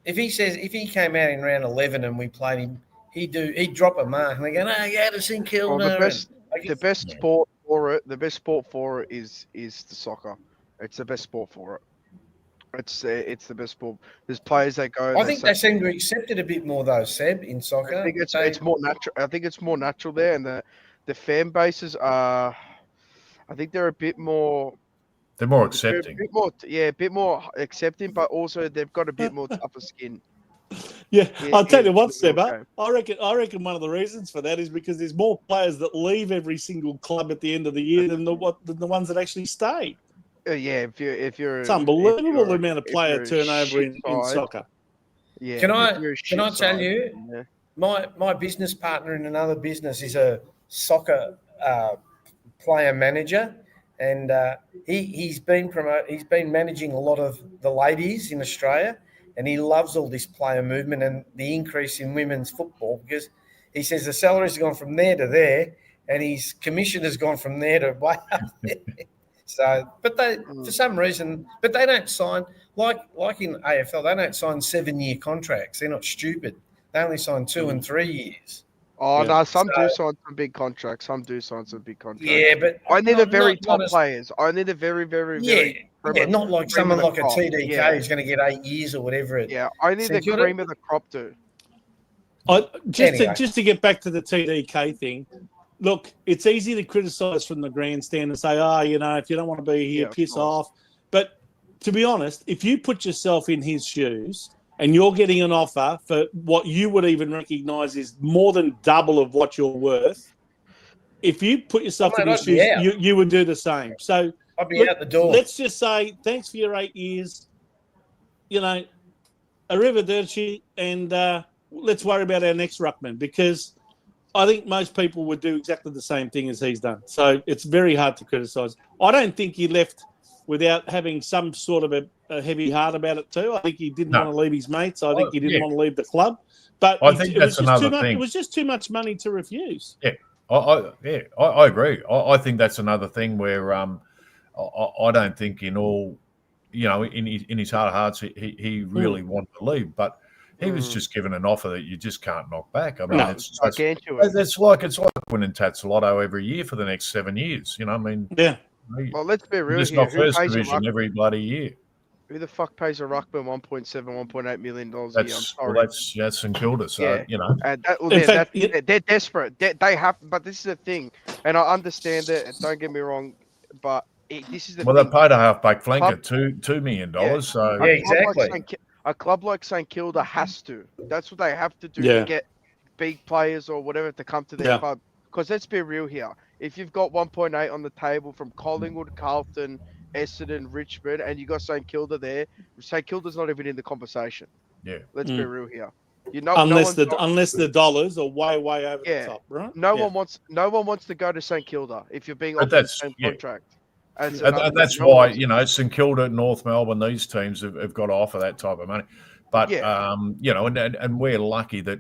if he came out in round 11 and we played him, he'd drop a mark and they go, no, you had us in Kilda. The best sport for it is the soccer. It's the best sport for it. It's the best sport. There's players that go. I think they seem to accept it a bit more though, Seb, in soccer. I think it's more natural. I think it's more natural there, and the fan bases are. I think they're a bit more. They're more accepting. A bit more accepting, but also they've got a bit more tougher skin. Yeah, I'll tell you what, Seb. I reckon one of the reasons for that is because there's more players that leave every single club at the end of the year than the ones that actually stay. If you're, it's unbelievable the amount of player turnover in soccer. Yeah. Can I tell you, my business partner in another business is a soccer player manager, and he's been managing a lot of the ladies in Australia, and he loves all this player movement and the increase in women's football because he says the salaries have gone from there to there, and his commission has gone from there to way up there. So, but they for some reason, but they don't sign like in AFL. They don't sign 7-year contracts. They're not stupid. They only sign 2 and 3 years. Oh no, some do sign some big contracts. Some do sign some big contracts. Yeah, but I need a very top players. I need a very, very, very. Yeah, not like someone like a TDK who's going to get 8 years or whatever. I need the cream of the crop too. Just to get back to the TDK thing. Look, it's easy to criticise from the grandstand and say, if you don't want to be here, piss off. But to be honest, if you put yourself in his shoes and you're getting an offer for what you would even recognise is more than double of what you're worth, if you put yourself in his shoes, you would do the same. So I'd be out the door. Let's just say thanks for your 8 years. Arrivederci, and let's worry about our next ruckman because I think most people would do exactly the same thing as he's done. So it's very hard to criticise. I don't think he left without having some sort of a heavy heart about it too. I think he didn't want to leave his mates. I think he didn't want to leave the club. But I think that's another thing. It was just too much money to refuse. Yeah, I agree. I think that's another thing where I don't think in all, in his heart of hearts he really wanted to leave. But He was just given an offer that you just can't knock back. I mean, No, it's like winning Tatsalotto every year for the next 7 years. You know, I mean, yeah. Well, let's be real just here. not first division every bloody year. Who the fuck pays a Ruckman $1.7, $1.8 million a year? I'm That's sorry. that's St Kilda. So Yeah. you know, And that, well, In they're, fact, they're desperate. They have, but this is the thing, and I understand it. And don't get me wrong, but this is the well, thing. they paid a halfback flanker $2 million. Yeah. So Yeah, exactly. A club like St Kilda has to. That's what they have to do Yeah. to get big players or whatever to come to their Yeah. club. Because let's be real here. If you've got 1.8 on the table from Collingwood, Carlton, Essendon, Richmond, and you got St Kilda there, St Kilda's not even in the conversation. yeah, Let's be real here. You know, unless the dollars are way over Yeah. the top, right? no one wants to go to St Kilda if you're being But offered the that's- same yeah. contract. and that's why St Kilda, North Melbourne, these teams have got to offer that type of money. But you know, and we're lucky that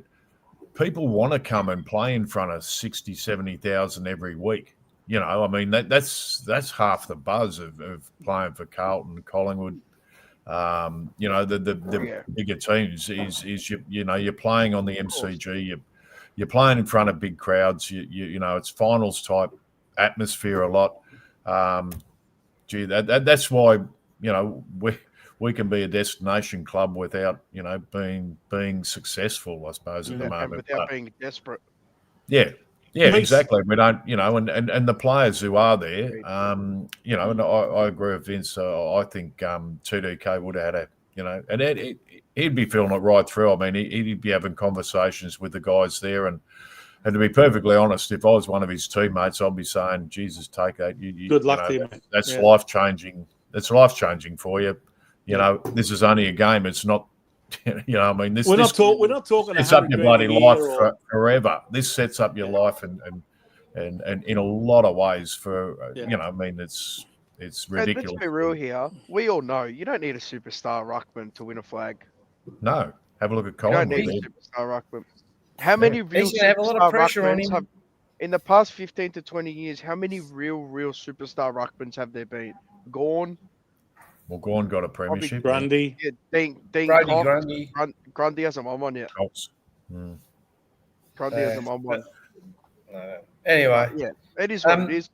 people want to come and play in front of 60, 70,000 every week. You know, I mean that's half the buzz of playing for Carlton, Collingwood. You know, the bigger teams is you know, you're playing on the MCG, you're playing in front of big crowds. You know, it's finals type atmosphere a lot. That's why, you know, we can be a destination club without, you know, being successful, I suppose, at the moment. Without being desperate. Yeah, exactly. We don't, you know, and the players who are there, you know, and I agree with Vince. I think TDK would have had a, you know, and he'd be feeling it right through. I mean, he'd be having conversations with the guys there, and to be perfectly honest, if I was one of his teammates, I'd be saying, "Jesus, take that. Good luck to you, mate. That's life changing. That's life changing for you. You know, this is only a game. It's not." You know, I mean, we're not talking. Sets up your bloody life forever. This sets up your life, and in a lot of ways for you know, I mean, it's ridiculous. Let's be real here. We all know you don't need a superstar ruckman to win a flag. No, have a look at You don't Collingwood. need a superstar ruckman. How many real He's gonna have a lot of superstar pressure on ruckmans him. have in the past 15 to 20 years? How many real superstar ruckmans have there been? Gorn. Well, Gorn got a premiership. Grundy. Yeah, Dean Brody Cox, Grundy. Grundy hasn't won one yet. Cox. Grundy hasn't won one. Anyway, Yeah, it is what it is.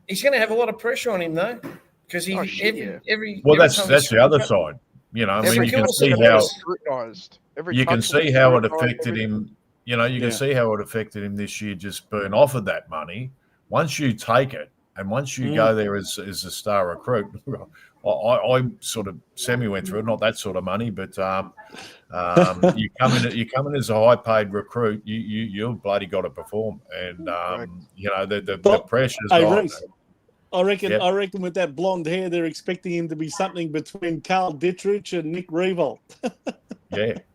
he's going to have a lot of pressure on him though, because Well, every that's time the other side. You know, I mean, you can see how it affected him. You know, you can see how it affected him this year, just being offered that money. Once you take it, and once you go there as a star recruit, I sort of went through it, not that sort of money, but you come in as a high paid recruit, you bloody got to perform, and you know the pressure's on. Reece, I reckon with that blonde hair, they're expecting him to be something between Carl Dittrich and Nick Revolt.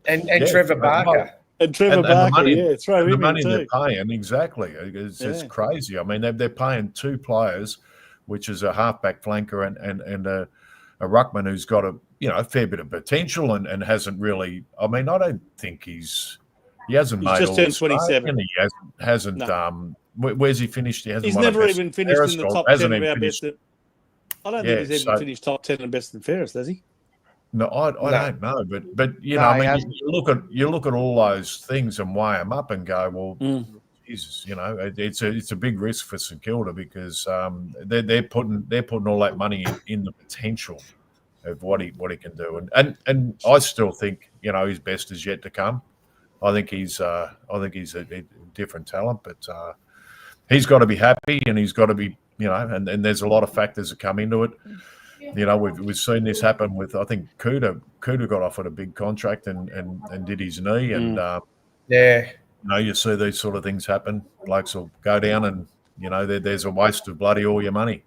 and Trevor Barker. And Trevor Barker, money, throw him the money in too. they're paying, exactly. It's crazy. I mean, they're paying two players, which is a halfback flanker and a ruckman who's got a fair bit of potential and hasn't really. I mean, I don't think he hasn't made just all turned the 27. He hasn't. No. Where's he finished? He hasn't. He's won a never best even finished in the top 10 of our finished. best. I don't think he's ever finished top 10 and best and fairest, has he? No, I don't know, but you know, I mean, you look at all those things and weigh them up and go, well, Jesus, you know, it's a big risk for St Kilda because they're putting all that money in the potential of what he can do, and I still think, you know, his best is yet to come. I think he's a different talent, but he's got to be happy and he's got to be, you know, and there's a lot of factors that come into it. You know, we've seen this happen with, I think, Kuda. Kuda got offered a big contract and did his knee. And, you know, you see these sort of things happen. Blokes will go down and, you know, there's a waste of bloody all your money.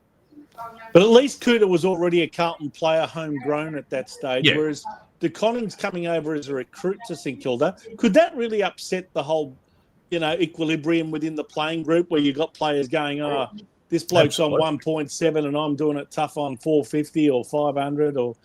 But at least Kuda was already a Carlton player, homegrown at that stage, whereas De Conning's coming over as a recruit to St Kilda. Could that really upset the whole, you know, equilibrium within the playing group where you got players going, this bloke's on 1.7 and I'm doing it tough on 450 or 500 or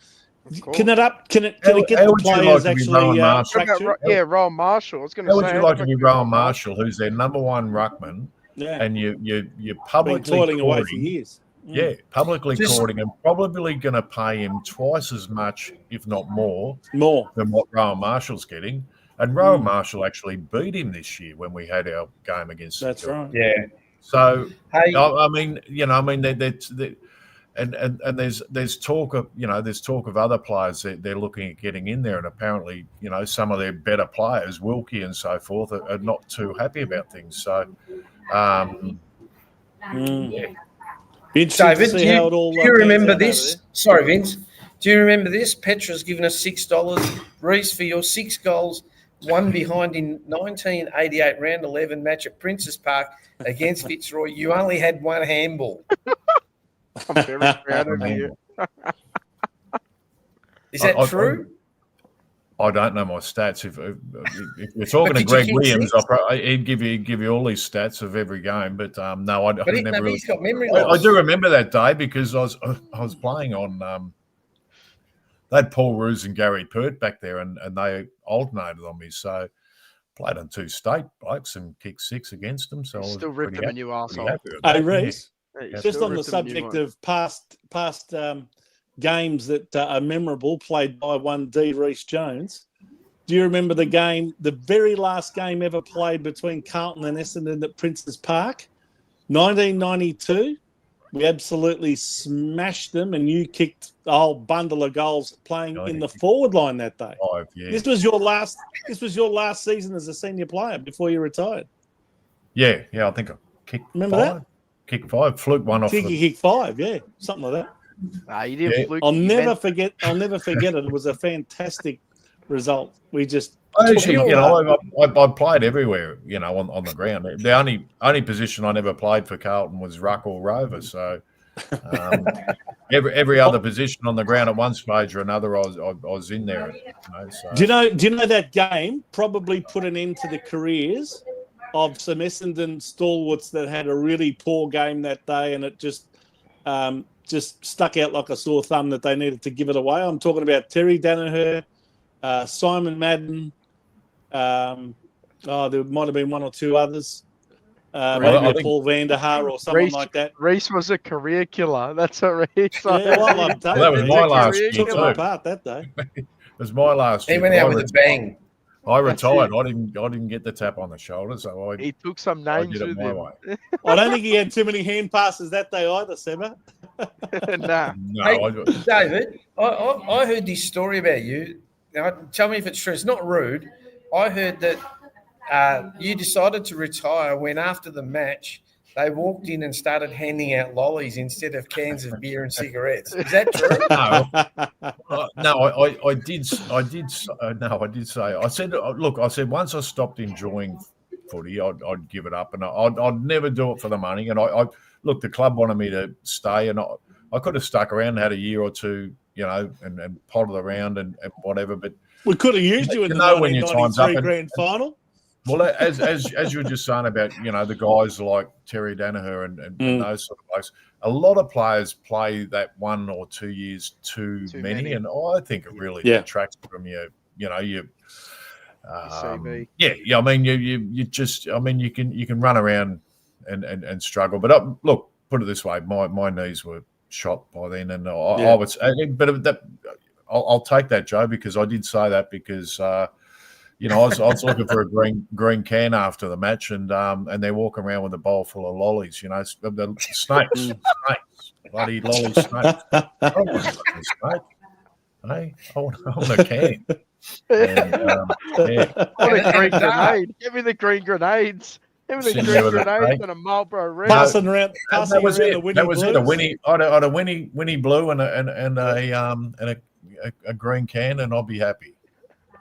can it get the players actually Rowan Marshall. I was going to say, how would you like to be Rowan Marshall, who's their number one ruckman, and you publicly toiling away for years. Yeah, publicly Just- courting him, probably going to pay him twice as much, if not more, More. than what Rowan Marshall's getting. And Rowan Marshall actually beat him this year when we had our game against. That's right. Yeah. So, Hey, I mean, and there's talk of there's talk of other players that they're looking at getting in there, and apparently some of their better players, Wilkie and so forth, are not too happy about things. So, yeah. David, do you remember pans out this? Sorry, Vince. Do you remember this? Petra's given us $6. Reese, for your 6 goals, one behind in 1988 round 11 match at Princes Park against Fitzroy, you only had one handball. I'm very proud of you. Is that true? I don't know my stats. If you're talking to Greg Williams, he'd give you all these stats of every game. But no, I never. He's got memory loss. I do remember that day because I was playing on. They had Paul Roos and Gary Pert back there, and they alternated on me. So played on 2 state blokes and kicked 6 against them. So I was Still ripped them a new arsehole. Hey, Reece, Yeah, just still on the ripped them a new subject one. of past games that are memorable, played by one D. Reece Jones. Do you remember the very last game ever played between Carlton and Essendon at Princes Park? 1992. We absolutely smashed them, and you kicked a whole bundle of goals playing in the forward line that day. 5, yeah. This was your last season as a senior player before you retired. Yeah, I think I kicked Remember 5. that? Kicked 5, fluke one off. Kick 5, yeah, something like that. Nah, you didn't fluke. I'll You never meant- forget it. It was a fantastic result. We just Actually, I played everywhere, on the ground. The only position I never played for Carlton was ruck or rover. So every other position on the ground at one stage or another, I was in there. So. Do you know that game probably put an end to the careers of some Essendon stalwarts that had a really poor game that day, and it just stuck out like a sore thumb that they needed to give it away. I'm talking about Terry Danaher, Simon Madden. There might have been one or two others. Maybe Paul Vanderhaar or someone like that. Reece was a career killer. That's what Reece. Yeah, well, I'm telling that was you, my last year took too. them apart that day. It was my last year. He went out with a bang. I retired. I didn't get the tap on the shoulder, so He took some I names did it with my him. way. I don't think he had too many hand passes that day either, Seba. Nah. No, Hey, David, I heard this story about you. Now, tell me if it's true. It's not rude. I heard that you decided to retire when after the match they walked in and started handing out lollies instead of cans of beer and cigarettes. Is that true? I did say. I said, look, I said once I stopped enjoying footy, I'd give it up, and I'd never do it for the money. And I look, the club wanted me to stay, and I could have stuck around and had a year or two, and potted around and whatever. But We could have used you in the when your time's up 1993 grand final. well, as you were just saying about the guys like Terry Danaher and those sort of blokes, a lot of players play that 1 or 2 years too many, and I think it really detracts from your CV. I mean you just you can run around and struggle, but look, put it this way, my knees were shot by then, and I would say, but that I'll take that, Joe, because I did say that because. I was looking for a green can after the match, and they're walking around with a bowl full of lollies. The snakes, bloody lolly snakes. I don't want a fucking snake. Hey, I want a can. And, What a green grenade! Give me the green grenades. Give me the Sitting green there with a grenades snake. and a Marlboro Red. Passing around that was the it. Winnie That was it. Blues. I had a Winnie Blue and a green can, and I'll be happy.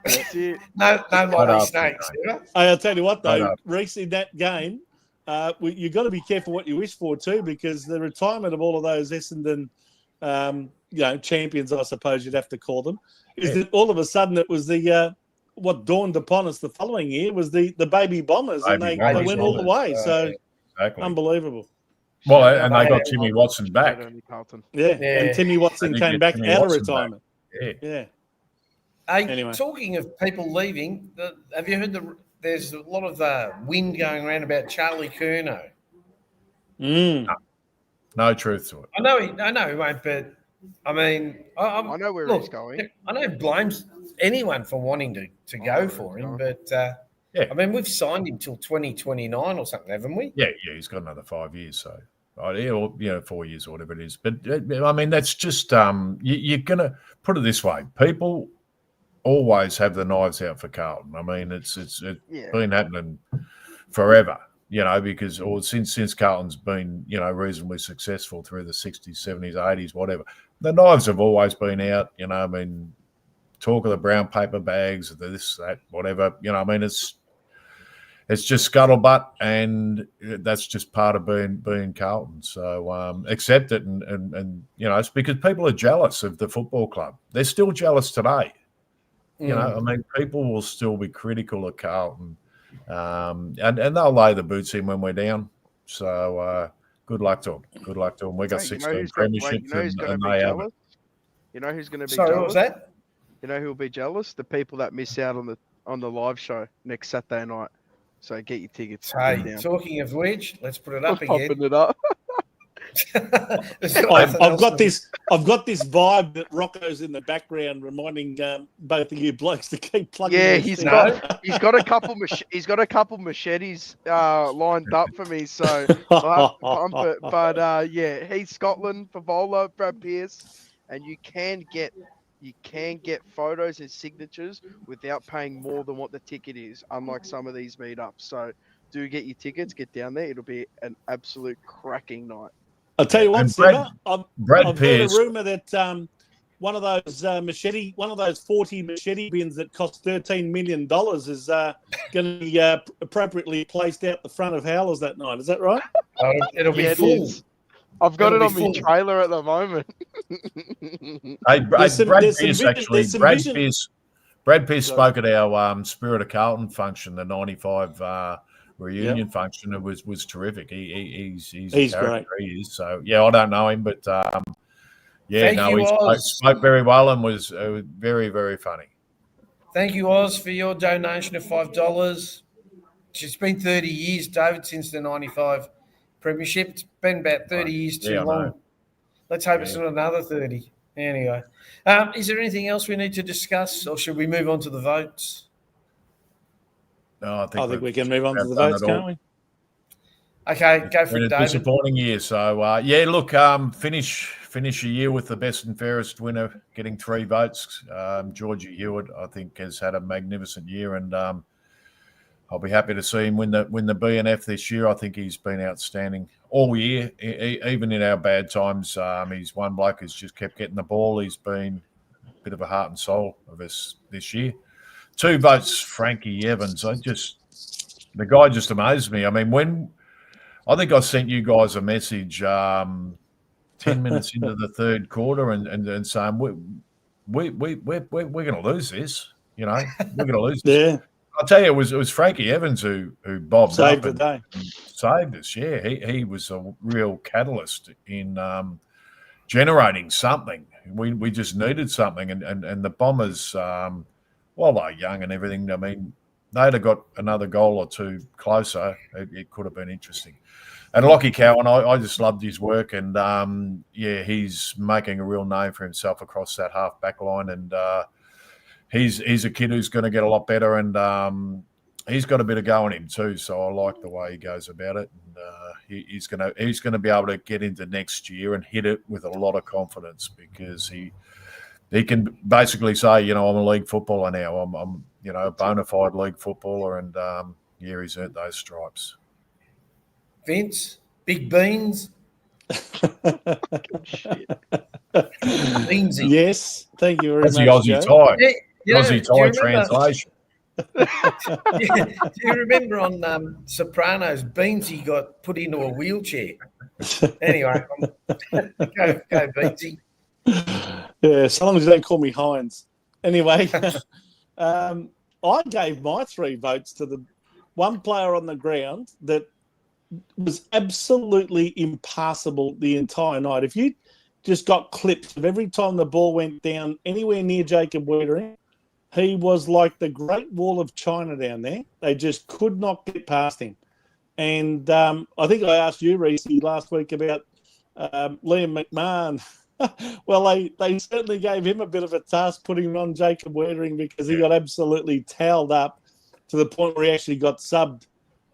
That's it. No lolly snakes. I'll tell you what, though, No. Reece, in that game, you've got to be careful what you wish for too, because the retirement of all of those Essendon, champions, I suppose you'd have to call them, is that all of a sudden it was the what dawned upon us the following year was the baby bombers, and they went all the way. So Exactly. unbelievable. Well, and they got Timmy Watson back. Carlton. Yeah, and Timmy Watson They came get back Timmy out of Watson back. retirement. Yeah. Hey, Anyway. talking of people leaving, have you heard there's a lot of wind going around about Charlie Curnow? Mm. No truth to it. I know he won't, but I mean, I know where he's going. I know he blames anyone for wanting to go for him, but yeah, I mean, we've signed him till 2029 or something, haven't we? Yeah, he's got another 5 years, so or 4 years or whatever it is. But I mean, that's just you're gonna put it this way: people always have the knives out for Carlton. I mean, it's been happening forever. Because since Carlton's been, reasonably successful through the 60s, 70s, 80s, whatever, the knives have always been out. I mean, talk of the brown paper bags, this, that, whatever. I mean, it's just scuttlebutt, and that's just part of being Carlton. So accept it, and it's because people are jealous of the football club. They're still jealous today. I mean, people will still be critical of Carlton. And they'll lay the boots in when we're down. So good luck to them. Good luck to them. We got 16 premierships, and they have it. You know who's going to be Sorry, jealous? what was that? You know who will be jealous? The people that miss out on the live show next Saturday night. So get your tickets. Hey, talking of which, let's put it up again. Popping it up. I've got this vibe that Rocco's in the background, reminding both of you blokes to keep plugging. Yeah, he's got a couple machetes lined up for me, so I'll have to pump it. But yeah, he's Scotland, FEVOLA, Brad Pearce, and you can get photos and signatures without paying more than what the ticket is, unlike some of these meetups. So do get your tickets, get down there. It'll be an absolute cracking night. I'll tell you what, Simba, I've heard a rumour that one of those 40 machete bins that cost $13 million is going to be appropriately placed out the front of Howlers that night. Is that right? It'll be full. I've got it on my trailer at the moment. Brad Pearce spoke at our Spirit of Carlton function, the 95 reunion function. It was terrific. He's great. He is. So yeah, I don't know him, but he spoke very well and was very, very funny. Thank you, Oz, for your donation of $5. It's been 30 years, David, since the 95 premiership. It's been about 30 years too long. Let's hope it's not another 30. Anyway, is there anything else we need to discuss, or should we move on to the votes? No, I think we can move on to the votes, can't we? Okay, go for it, David. Disappointing year. So, look, finish a year with the best and fairest winner getting 3 votes. Georgie Hewitt, I think, has had a magnificent year, and I'll be happy to see him win the B&F this year. I think he's been outstanding all year, even in our bad times. He's one bloke who's just kept getting the ball. He's been a bit of a heart and soul of us this year. 2 votes, Frankie Evans. The guy just amazed me. I mean, I think I sent you guys a message 10 minutes into the third quarter and saying we're going to lose this. We're going to lose this. Yeah. I'll tell you, it was Frankie Evans who bobbed saved up the day. And saved us. Yeah, he was a real catalyst in generating something. We just needed something, and the Bombers, while they're young and everything, I mean, they'd have got another goal or 2 closer. It could have been interesting. And Lockie Cowan, I just loved his work, and he's making a real name for himself across that half back line, and he's a kid who's going to get a lot better, and he's got a bit of go in him too. So I like the way he goes about it, and he's going to be able to get into next year and hit it with a lot of confidence, because he can basically say, I'm a league footballer now. I'm a bona fide league footballer, and he's earned those stripes. Vince, big beans. Beansy. Yes, thank you very much. That's the Aussie tie. Yeah, Aussie tie translation. Do you remember on Sopranos, Beansy got put into a wheelchair? Anyway, go Beansy. Yeah, so long as you don't call me Hines. Anyway, I gave my 3 votes to the one player on the ground that was absolutely impassable the entire night. If you just got clips of every time the ball went down anywhere near Jacob Wiedering, he was like the Great Wall of China down there. They just could not get past him. And I think I asked you, Reece, last week about Liam McMahon. Well, they certainly gave him a bit of a task putting him on Jacob Weitering because he got absolutely towed up to the point where he actually got subbed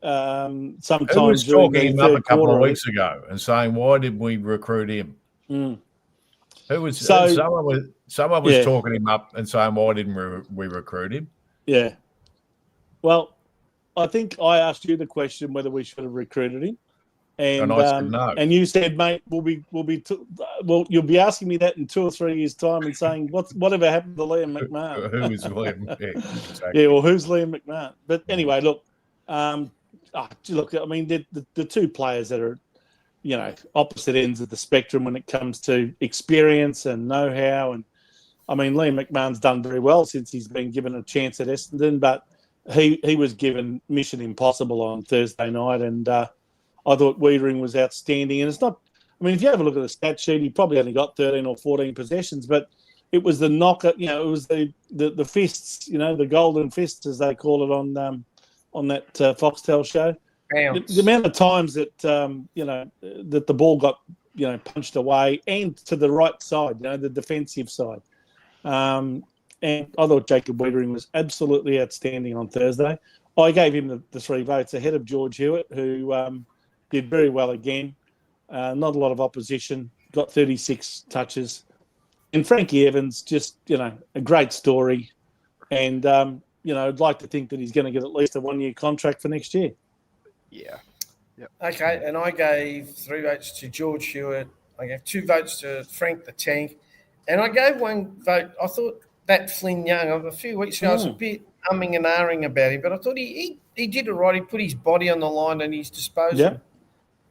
sometime Who was during talking the him up third a couple quarter. of weeks ago and saying, why did we recruit him? Mm. Who was So, someone was talking him up and saying, why didn't we recruit him? Yeah. Well, I think I asked you the question whether we should have recruited him. And I said no. And you said, mate, well, you'll be asking me that in 2 or 3 years' time and saying, whatever happened to Liam McMahon? Who is Liam? Yeah, exactly. Yeah, well, who's Liam McMahon? But anyway, look, I mean, the two players that are, opposite ends of the spectrum when it comes to experience and know-how. And I mean, Liam McMahon's done very well since he's been given a chance at Essendon, but he was given mission impossible on Thursday night, and I thought Weitering was outstanding. And it's not, I mean, if you have a look at the stat sheet, he probably only got 13 or 14 possessions, but it was the knocker, it was the fists, the golden fists, as they call it on that Foxtel show. The amount of times that, that the ball got, punched away and to the right side, the defensive side. And I thought Jacob Weitering was absolutely outstanding on Thursday. I gave him the 3 votes ahead of George Hewitt, who did very well again. Not a lot of opposition, got 36 touches. And Frankie Evans, just, a great story. And, I'd like to think that he's going to get at least a 1-year contract for next year. Yeah. Yep. Okay, and I gave 3 votes to George Hewitt. I gave 2 votes to Frank the Tank. And I gave 1 vote. I thought that Flynn Young, a few weeks ago, I was a bit umming and ahhing about him, but I thought he did it right. He put his body on the line and his disposal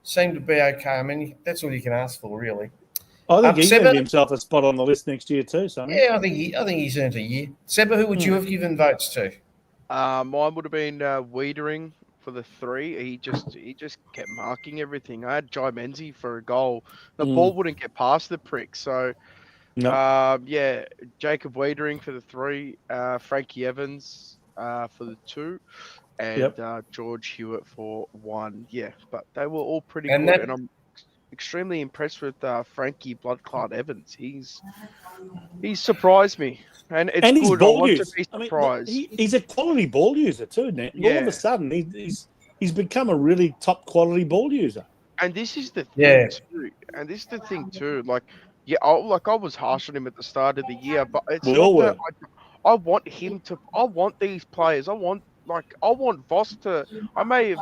seemed to be okay. I mean, that's all you can ask for, really. I think he's earned himself a spot on the list next year too. So yeah, I think he's earned a year. Seba, who would you have given votes to? Mine would have been Weitering for the 3. He just kept marking everything. I had Jai Menzies for a goal. The ball wouldn't get past the prick. So, Jacob Weitering for the 3, Frankie Evans for the 2, and George Hewitt for 1. Yeah, but they were all pretty good, and I'm extremely impressed with Frankie Bloodclot Evans. He's surprised me, and it's and good. Ball I want use. to be surprised. I mean, he's a quality ball user too, Nat. All of a sudden, he's become a really top quality ball user. And this is the thing too. And this is the thing too. Like, I was harsh on him at the start of the year, but it's I want him to. I want these players. I want Voss to. I may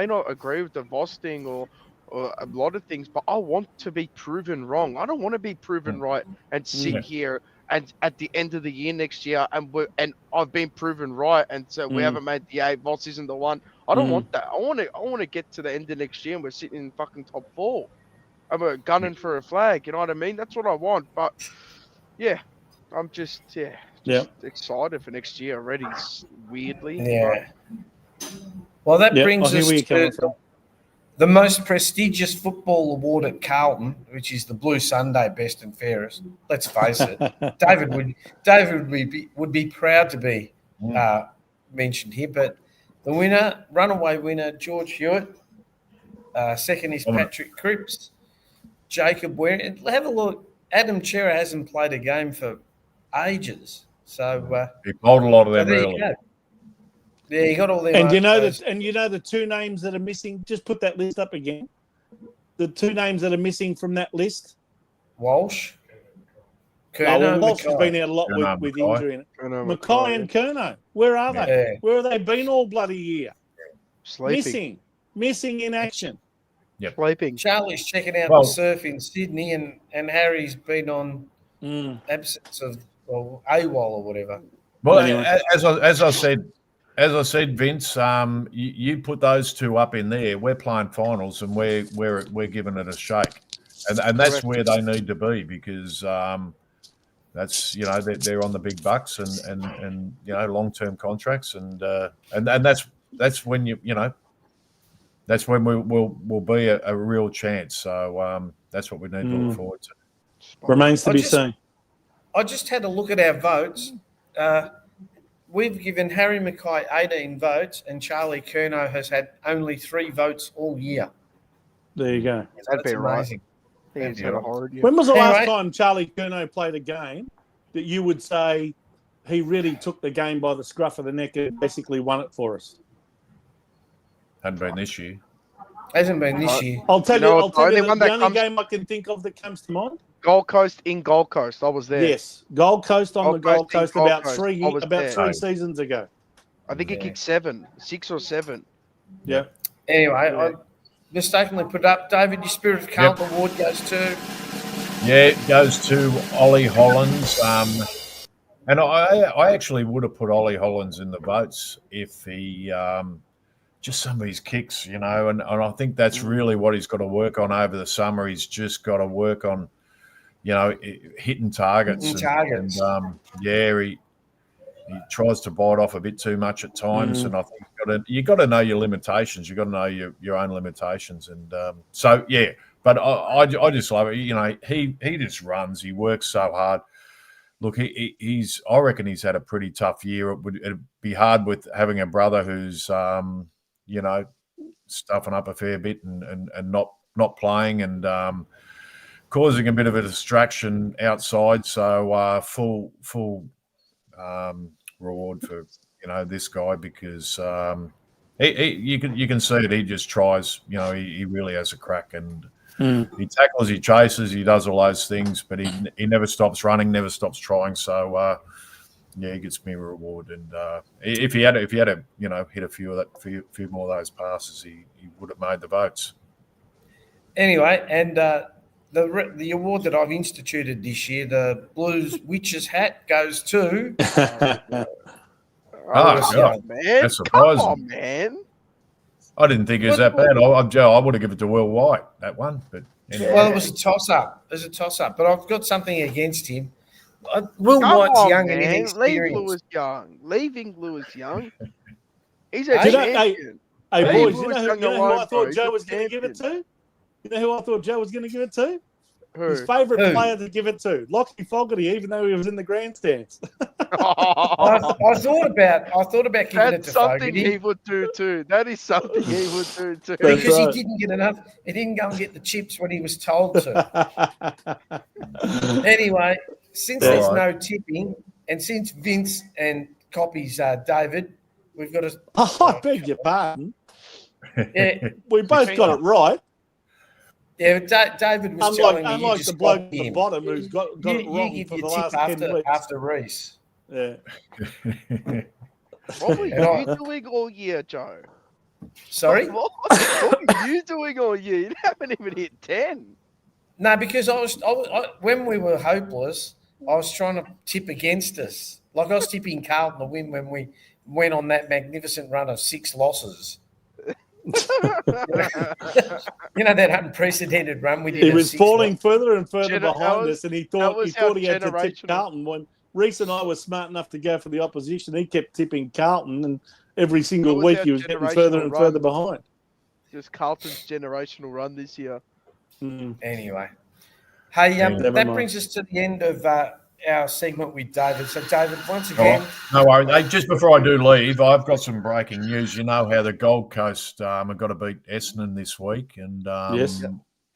not agree with the Voss thing or a lot of things, but I want to be proven wrong. I don't want to be proven right and sit here and at the end of the year next year and I've been proven right and so we haven't made the 8. Voss isn't the one. I don't want that. I want to get to the end of next year and we're sitting in fucking top 4. I'm gunning for a flag. You know what I mean? That's what I want. But yeah, I'm just excited for next year already. Weirdly, Well, that brings us to the most prestigious football award at Carlton, which is the Blue Sunday Best and Fairest. Let's face it, David would be proud to be mentioned here. But the runaway winner, George Hewitt. Second is Patrick Cripps. Jacob Weitering. Have a look. Adam Chera hasn't played a game for ages, so he bowled a lot of them early. Yeah, he got all them. And the 2 names that are missing. Just put that list up again. The 2 names that are missing from that list: Walsh, Curnow. Walsh has been out a lot with injury in it. Mackay and Curnow. Where are they? Yeah. Where have they been all bloody year? Sleeping. Missing in action. Yep. Sleeping. Charlie's checking out the surf in Sydney, and Harry's been on absence of AWOL or whatever. Well, anyway. as I said, Vince, you put those 2 up in there. We're playing finals, and we're giving it a shake, and that's where they need to be because that's they're on the big bucks and long-term contracts and that's when that's when we'll be a real chance. So that's what we need to look forward to. Remains to be seen. I just had a look at our votes. We've given Harry Mackay 18 votes, and Charlie Curnow has had only 3 votes all year. There you go. That'd be amazing. think he's had a horrid year. When was the last Anyway. time Charlie Curnow played a game that you would say he really took the game by the scruff of the neck and basically won it for us? Hadn't been this year. Hasn't been this year. I'll tell you, what, the only comes- game I can think of that comes to mind. Gold Coast in Gold Coast. I was there. Yes, Gold Coast on the Gold Gold Coast Coast in Gold about Coast. three I was there. 3 seasons ago. I think he Yeah. kicked 6 or 7. Yeah. Anyway, I mistakenly put up. David, your Spirit of Carlton award goes to. Yeah, it goes to Ollie Hollins. And I actually would have put Ollie Hollins in the votes if he just some of his kicks, and I think that's really what he's got to work on over the summer. He's just got to work on, hitting targets. He tries to bite off a bit too much at times, and I think you got to know your limitations. You got to know your own limitations, and But I just love it. He just runs. He works so hard. Look, he's. I reckon he's had a pretty tough year. It'd be hard with having a brother who's, stuffing up a fair bit and not playing and causing a bit of a distraction outside. So full reward for this guy because you can see that he just tries. He really has a crack and. He tackles, he chases, he does all those things, but he never stops running, never stops trying. So he gets me a reward. And if he had hit a few more of those passes, he would have made the votes. Anyway, and the award that I've instituted this year, the Blues Witches hat, goes to. God, man! that's surprising. Come on, man! I didn't think it was that bad. I would have given it to Will White, that one. But anyway. Well, it was a toss-up. But I've got something against him. Will White's young and inexperienced. Leaving Lewis young. He's a Hey, champion. Hey, Hey, boys, Lewis you know young who alone, I thought bro. Joe He's was a going to give it champion. to? You know who I thought Joe was going to give it to? His Who? favourite Who? player to give it to, Lockie Fogarty, even though he was in the grandstands. I thought about giving it That's to something Fogarty he would do too. That is something he would do too. That's because right. he didn't get enough. He didn't go and get the chips when he was told to. Anyway, since All there's right. no tipping, and since Vince and copies David, we've got to. I beg your pardon. Yeah, We both got it right. yeah. David was telling me you Unlike just the bloke at copied the him. bottom who's got it You wrong give for your the tip last 10 weeks. after Reese. Yeah. What were And you doing all year, Joe? Sorry. What were you doing all year? You haven't even hit 10. No, because I when we were hopeless, I was trying to tip against us. Like I was tipping Carlton to win when we went on that magnificent run of 6 losses. That unprecedented run we did. He of was 6 falling losses. further and further That behind was- us, and he that thought was he had to tip generational. Carlton. When Reese and I were smart enough to go for the opposition, he kept tipping Carlton, and every single was week our he was getting generational further and run. further behind. Just Carlton's generational run this year. Anyway, hey, Never that mind. brings us to the end of our segment with David. So, David, once Oh, again, no worries. Hey, just before I do leave, I've got some breaking news. You know how the Gold Coast have got to beat Essendon this week, and Yes.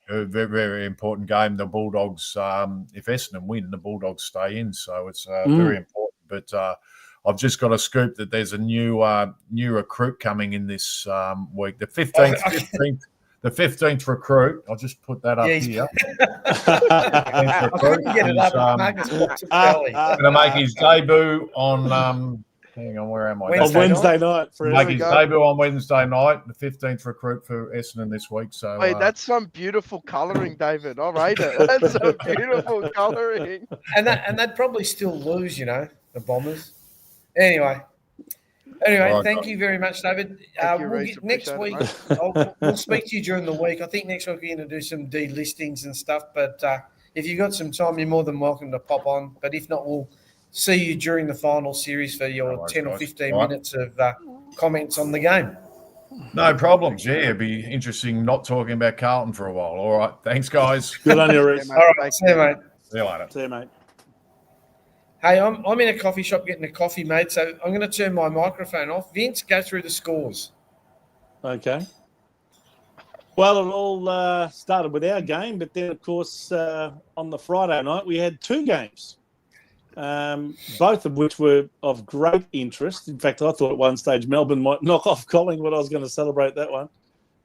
a very, very important game. The Bulldogs, if Essendon win, the Bulldogs stay in, so it's very important. But I've just got a scoop that there's a new recruit coming in this week. The 15th recruit. I'll just put that up Yeah, here. I couldn't get it up. Marcus got too early. Going to make his debut on. Hang on, where am I? On Wednesday night. For Make we his go. debut on Wednesday night. The 15th recruit for Essendon this week. So Wait, that's some beautiful colouring, David. I rate it. That's some beautiful colouring. And they'd probably still lose, the Bombers. Anyway, All right, thank guys. you very much, David. Thank you, We'll Reece. get, next Appreciate week, it, we'll speak to you during the week. I think next week we're going to do some delistings and stuff. But if you've got some time, you're more than welcome to pop on. But if not, we'll see you during the final series for your No worries, 10 or guys. 15 All right. minutes of comments on the game. No problems. Yeah, it'd be interesting not talking about Carlton for a while. All right. Thanks, guys. Good on you, Reese. Yeah, All mate. right, see you, mate. See you later. See you, mate. Hey, I'm in a coffee shop getting a coffee, mate, so I'm going to turn my microphone off. Vince, go through the scores. Okay. Well, it all started with our game, but then, of course, on the Friday night, we had two games, both of which were of great interest. In fact, I thought at one stage Melbourne might knock off Collingwood. I was going to celebrate that one.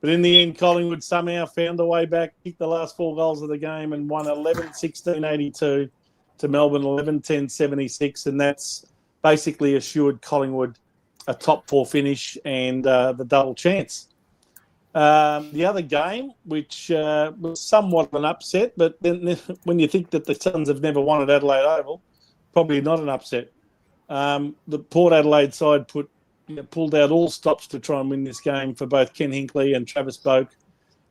But in the end, Collingwood somehow found a way back, kicked the last 4 goals of the game and won 11-16-82 to Melbourne 11-10-76. And that's basically assured Collingwood a top 4 finish and the double chance. The other game, which was somewhat of an upset, but then when you think that the Suns have never won at Adelaide Oval, probably not an upset. The Port Adelaide side pulled out all stops to try and win this game for both Ken Hinkley and Travis Boak.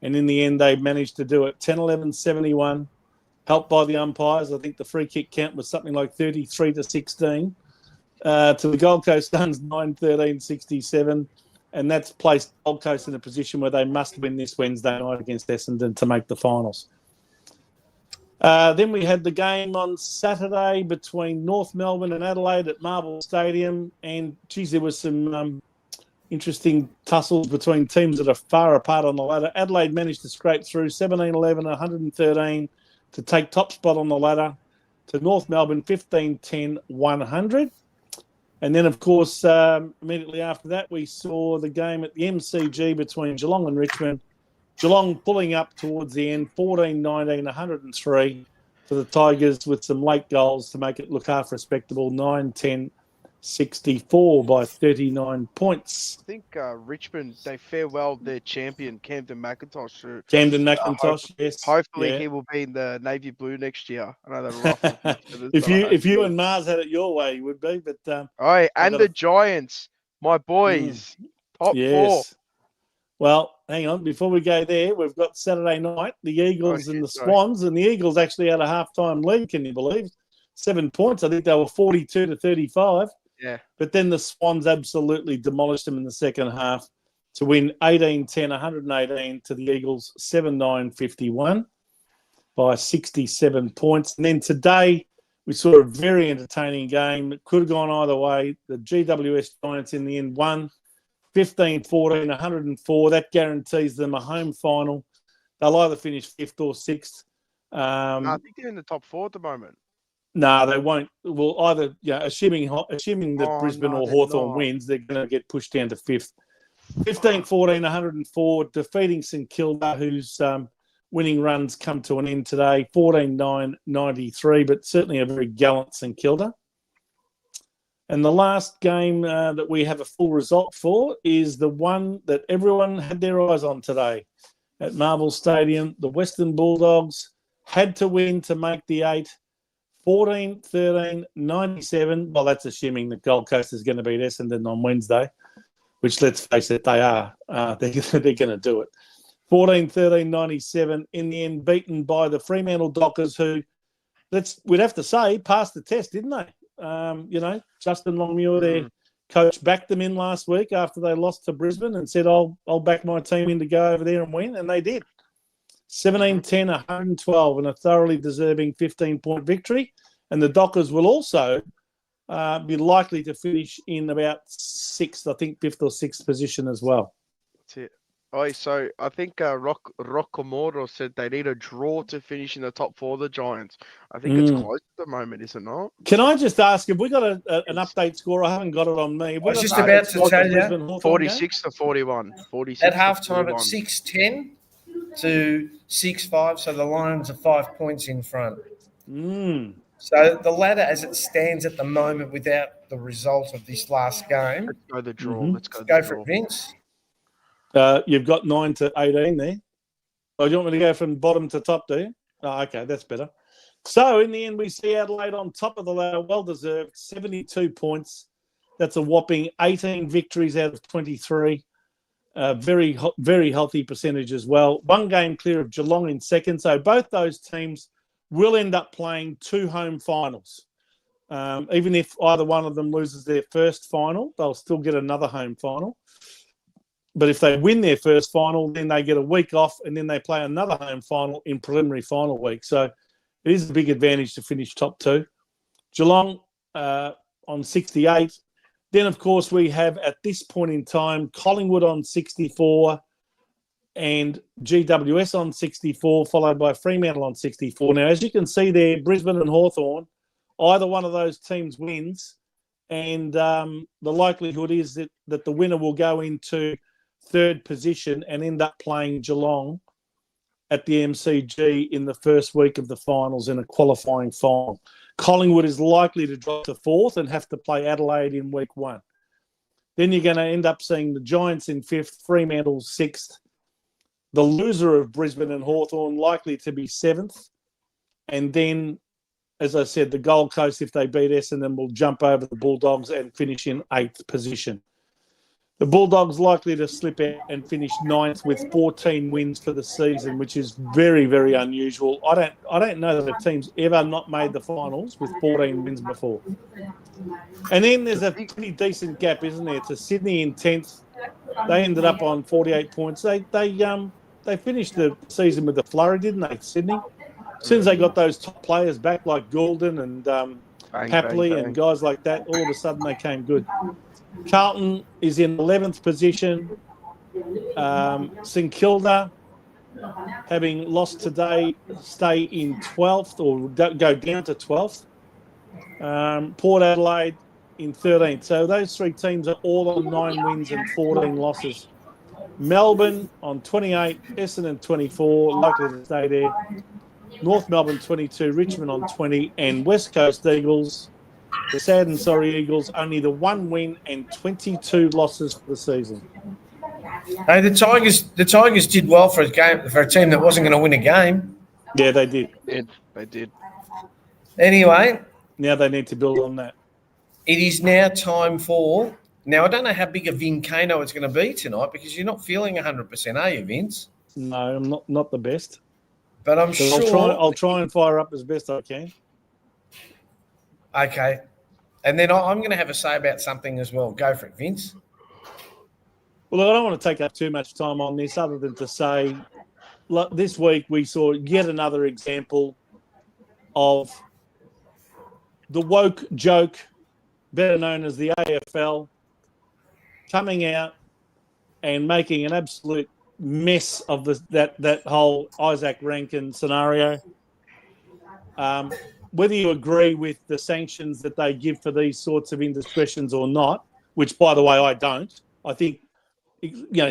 And in the end, they managed to do it 10-11-71, helped by the umpires. I think the free kick count was something like 33-16 to the Gold Coast Suns 9-13-67. And that's placed Gold Coast in a position where they must win this Wednesday night against Essendon to make the finals. Then we had the game on Saturday between North Melbourne and Adelaide at Marvel Stadium. And, geez, there was some interesting tussles between teams that are far apart on the ladder. Adelaide managed to scrape through 17-11, 113 to take top spot on the ladder to North Melbourne 15-10, 100. And then, of course, immediately after that, we saw the game at the MCG between Geelong and Richmond. Geelong pulling up towards the end, 14-19, 103 for the Tigers with some late goals to make it look half respectable, 9-10, 64 by 39 points. I think Richmond, they farewelled their champion, Camden McIntosh. Camden McIntosh, yes. Hopefully he will be in the navy blue next year. I know they're rough. if you and Mars had it your way, you would be. But the Giants, my boys, top 4. Well, hang on. Before we go there, we've got Saturday night, the Eagles and the Swans. And the Eagles actually had a halftime lead, can you believe? 7 points. I think they were 42-35. Yeah. But then the Swans absolutely demolished them in the second half to win 18-10, 118 to the Eagles, 7-9-51 by 67 points. And then today we saw a very entertaining game. It could have gone either way. The GWS Giants in the end won 15-14, 104. That guarantees them a home final. They'll either finish 5th or 6th. I think they're in the top 4 at the moment. No, they won't. Well, either, assuming that Brisbane or Hawthorn wins, they're going to get pushed down to 5th. 15-14, 104, defeating St Kilda, whose winning runs come to an end today, 14-9, 93, but certainly a very gallant St Kilda. And the last game that we have a full result for is the one that everyone had their eyes on today at Marvel Stadium. The Western Bulldogs had to win to make the 8. 14-13, 97. Well, that's assuming that Gold Coast is going to beat Essendon on Wednesday, which, let's face it, they are. They're going to do it. 14-13, 97. In the end, beaten by the Fremantle Dockers, who, we'd have to say, passed the test, didn't they? Justin Longmuir, their coach, backed them in last week after they lost to Brisbane and said, I'll back my team in to go over there and win, and they did. 17-10, 112, and a thoroughly deserving 15-point victory. And the Dockers will also be likely to finish in about 6th, I think 5th or 6th position as well. That's it. Oh, so I think Rockamoro said they need a draw to finish in the top 4 of the Giants. I think it's close at the moment, is it not? Can I just ask, have we got an update score? I haven't got it on me. I was just about to tell you. 46-41. At halftime at 6-10 to 6-5, so the Lions are 5 points in front. So the ladder as it stands at the moment without the result of this last game. Let's go the draw. Let's go for it, Vince. You've got 9-18 there. Oh, do you want me to go from bottom to top, do you? Oh, okay, that's better. So in the end, we see Adelaide on top of the ladder, well-deserved, 72 points. That's a whopping 18 victories out of 23. Very, very healthy percentage as well. 1 game clear of Geelong in second. So both those teams will end up playing 2 home finals. Even if either one of them loses their first final, they'll still get another home final. But if they win their first final, then they get a week off and then they play another home final in preliminary final week. So it is a big advantage to finish top 2. Geelong on 68. Then, of course, we have at this point in time Collingwood on 64. and GWS on 64, followed by Fremantle on 64. Now, as you can see there, Brisbane and Hawthorn, either one of those teams wins, and the likelihood is that the winner will go into third position and end up playing Geelong at the MCG in the first week of the finals in a qualifying final. Collingwood is likely to drop to fourth and have to play Adelaide in week 1. Then you're going to end up seeing the Giants in fifth, Fremantle sixth, the loser of Brisbane and Hawthorn likely to be seventh, and then, as I said, the Gold Coast, if they beat Essendon, will jump over the Bulldogs and finish in 8th position. The Bulldogs likely to slip out and finish 9th with 14 wins for the season, which is very, very unusual. I don't know that a team's ever not made the finals with 14 wins before. And then there's a pretty decent gap, isn't there, to Sydney in 10th. They ended up on 48 points. They finished the season with a flurry, didn't they, Sydney? As soon as they got those top players back, like Goulden and Hapley and guys like that, all of a sudden they came good. Carlton is in 11th position. St Kilda, having lost today, stay in 12th or go down to 12th. Port Adelaide in 13th. So those three teams are all on 9 wins and 14 losses. Melbourne on 28, Essendon 24, likely to stay there. North Melbourne 22, Richmond on 20, and West Coast Eagles, the sad and sorry Eagles, only the 1 win and 22 losses for the season. Hey, the Tigers did well for a team that wasn't going to win a game. Yeah, they did. They did. Anyway, now they need to build on that. It is now time for. Now I don't know how big a volcano it's going to be tonight because you're not feeling 100%, are you, Vince? No, I'm not the best. But I'm sure I'll try and fire up as best I can. Okay. And then I'm going to have a say about something as well. Go for it, Vince. Well, I don't want to take up too much time on this other than to say this week we saw yet another example of the woke joke, better known as the AFL, coming out and making an absolute mess of that whole Isaac Rankin scenario. Whether you agree with the sanctions that they give for these sorts of indiscretions or not, which, by the way, I don't. I think,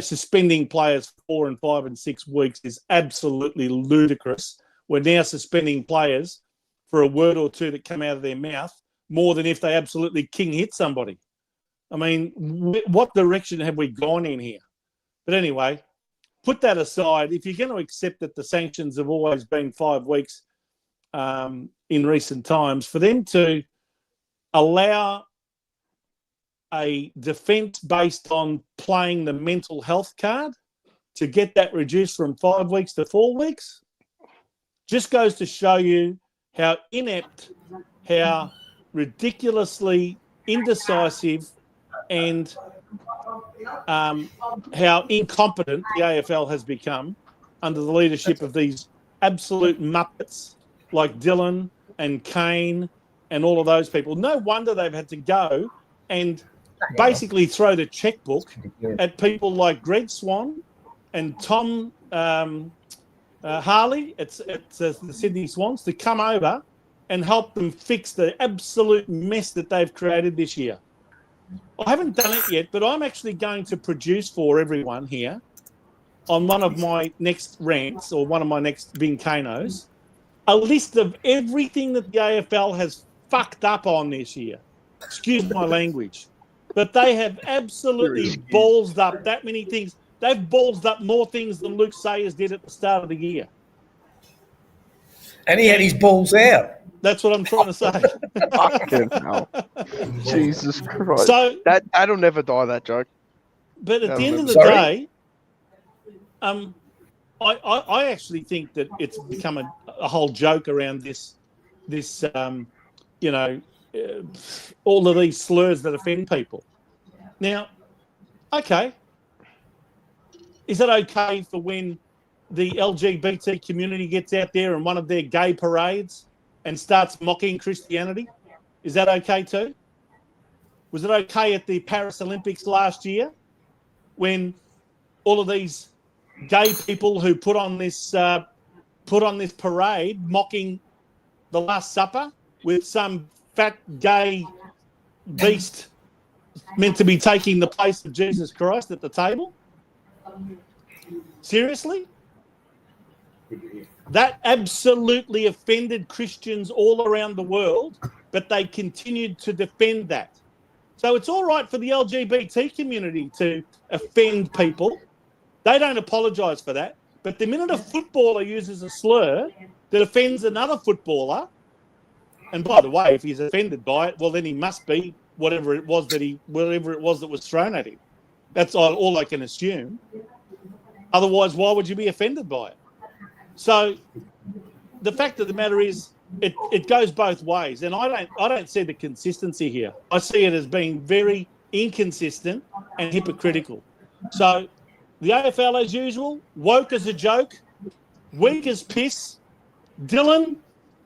suspending players for 4 and 5 and 6 weeks is absolutely ludicrous. We're now suspending players for a word or two that come out of their mouth more than if they absolutely king hit somebody. I mean, what direction have we gone in here? But anyway, put that aside. If you're going to accept that the sanctions have always been 5 weeks in recent times, for them to allow a defence based on playing the mental health card to get that reduced from 5 weeks to 4 weeks just goes to show you how inept, how ridiculously indecisive and how incompetent the AFL has become under the leadership of these absolute muppets like Dillon and Kane and all of those people. No wonder they've had to go and basically throw the checkbook at people like Greg Swan and Tom Harley at the Sydney Swans to come over and help them fix the absolute mess that they've created this year. I haven't done it yet, but I'm actually going to produce for everyone here on one of my next rants or one of my next Vincanos a list of everything that the AFL has fucked up on this year. Excuse my language. But they have absolutely ballsed up that many things. They've ballsed up more things than Luke Sayers did at the start of the year. And he had his balls out. That's what I'm trying to say. Fucking hell. Jesus Christ. So that'll never die, that joke. But at the end of the day, I actually think that it's become a whole joke around this all of these slurs that offend people. Now, okay, is it okay for when the LGBT community gets out there in one of their gay parades and starts mocking Christianity? Is that okay too? Was it okay at the Paris Olympics last year when all of these gay people who put on this parade mocking the Last Supper with some fat gay beast meant to be taking the place of Jesus Christ at the table? Seriously? That absolutely offended Christians all around the world, but they continued to defend that. So it's all right for the LGBT community to offend people. They don't apologise for that. But the minute a footballer uses a slur that offends another footballer, and by the way, if he's offended by it, well, then he must be whatever it was that was thrown at him. That's all I can assume. Otherwise, why would you be offended by it? So the fact of the matter is, it goes both ways, and I don't see the consistency here. I see it as being very inconsistent and hypocritical. So the AFL, as usual, woke as a joke, weak as piss. Dylan,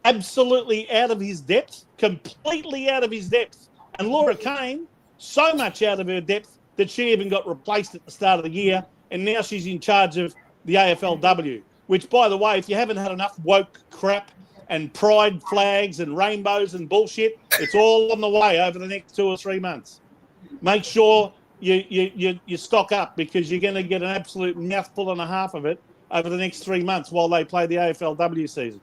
absolutely out of his depth, completely out of his depth. And Laura Kane, so much out of her depth that she even got replaced at the start of the year, and now she's in charge of the AFLW, which, by the way, if you haven't had enough woke crap and pride flags and rainbows and bullshit, it's all on the way over the next 2 or 3 months. Make sure you stock up, because you're going to get an absolute mouthful and a half of it over the next 3 months while they play the AFLW season.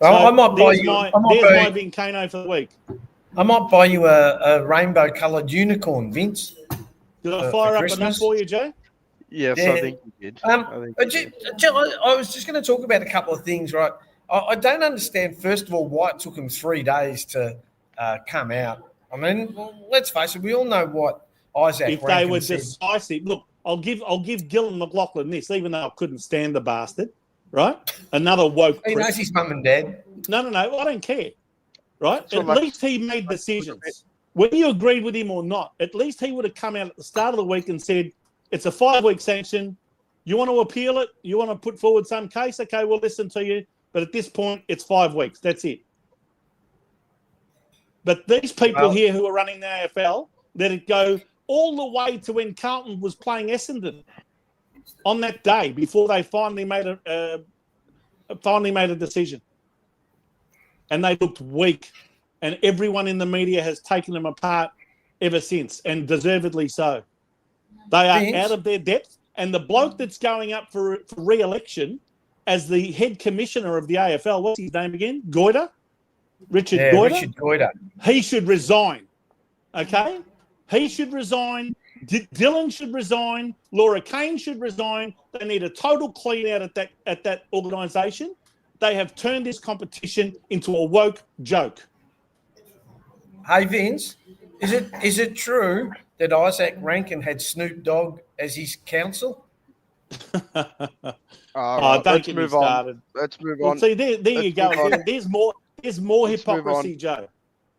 Well, So I might buy you. There's my Vincano for the week. I might buy you a rainbow-coloured unicorn, Vince. Did I fire up enough for you, Joe? Yes, Yeah. I think you did. I was just going to talk about a couple of things, right? I don't understand, first of all, why it took him 3 days to come out. I mean, let's face it, we all know what Isaac If Rankin they were said. decisive, look, I'll give Gillan McLaughlin this, even though I couldn't stand the bastard, right? Another woke He prick. knows his mum and dad. No, I don't care, right? So at like- least he made decisions. Whether you agreed with him or not, at least he would have come out at the start of the week and said, it's a 5-week sanction. You want to appeal it? You want to put forward some case? Okay, we'll listen to you. But at this point, it's 5 weeks. That's it. But these people here who are running the AFL let it go all the way to when Carlton was playing Essendon on that day before they finally made a decision. And they looked weak. And everyone in the media has taken them apart ever since, and deservedly so. They are out of their depth. And the bloke that's going up for re-election as the head commissioner of the AFL, what's his name again? Richard Goyder? Richard Goyder. He should resign, okay? He should resign. Dylan should resign. Laura Kane should resign. They need a total clean out at that organisation. They have turned this competition into a woke joke. Hey, Vince, is it true that Isaac Rankin had Snoop Dogg as his counsel? Don't let's get me move on. started. Let's move Well, on. see, there you go. move on. There's more Let's move hypocrisy, on. Joe.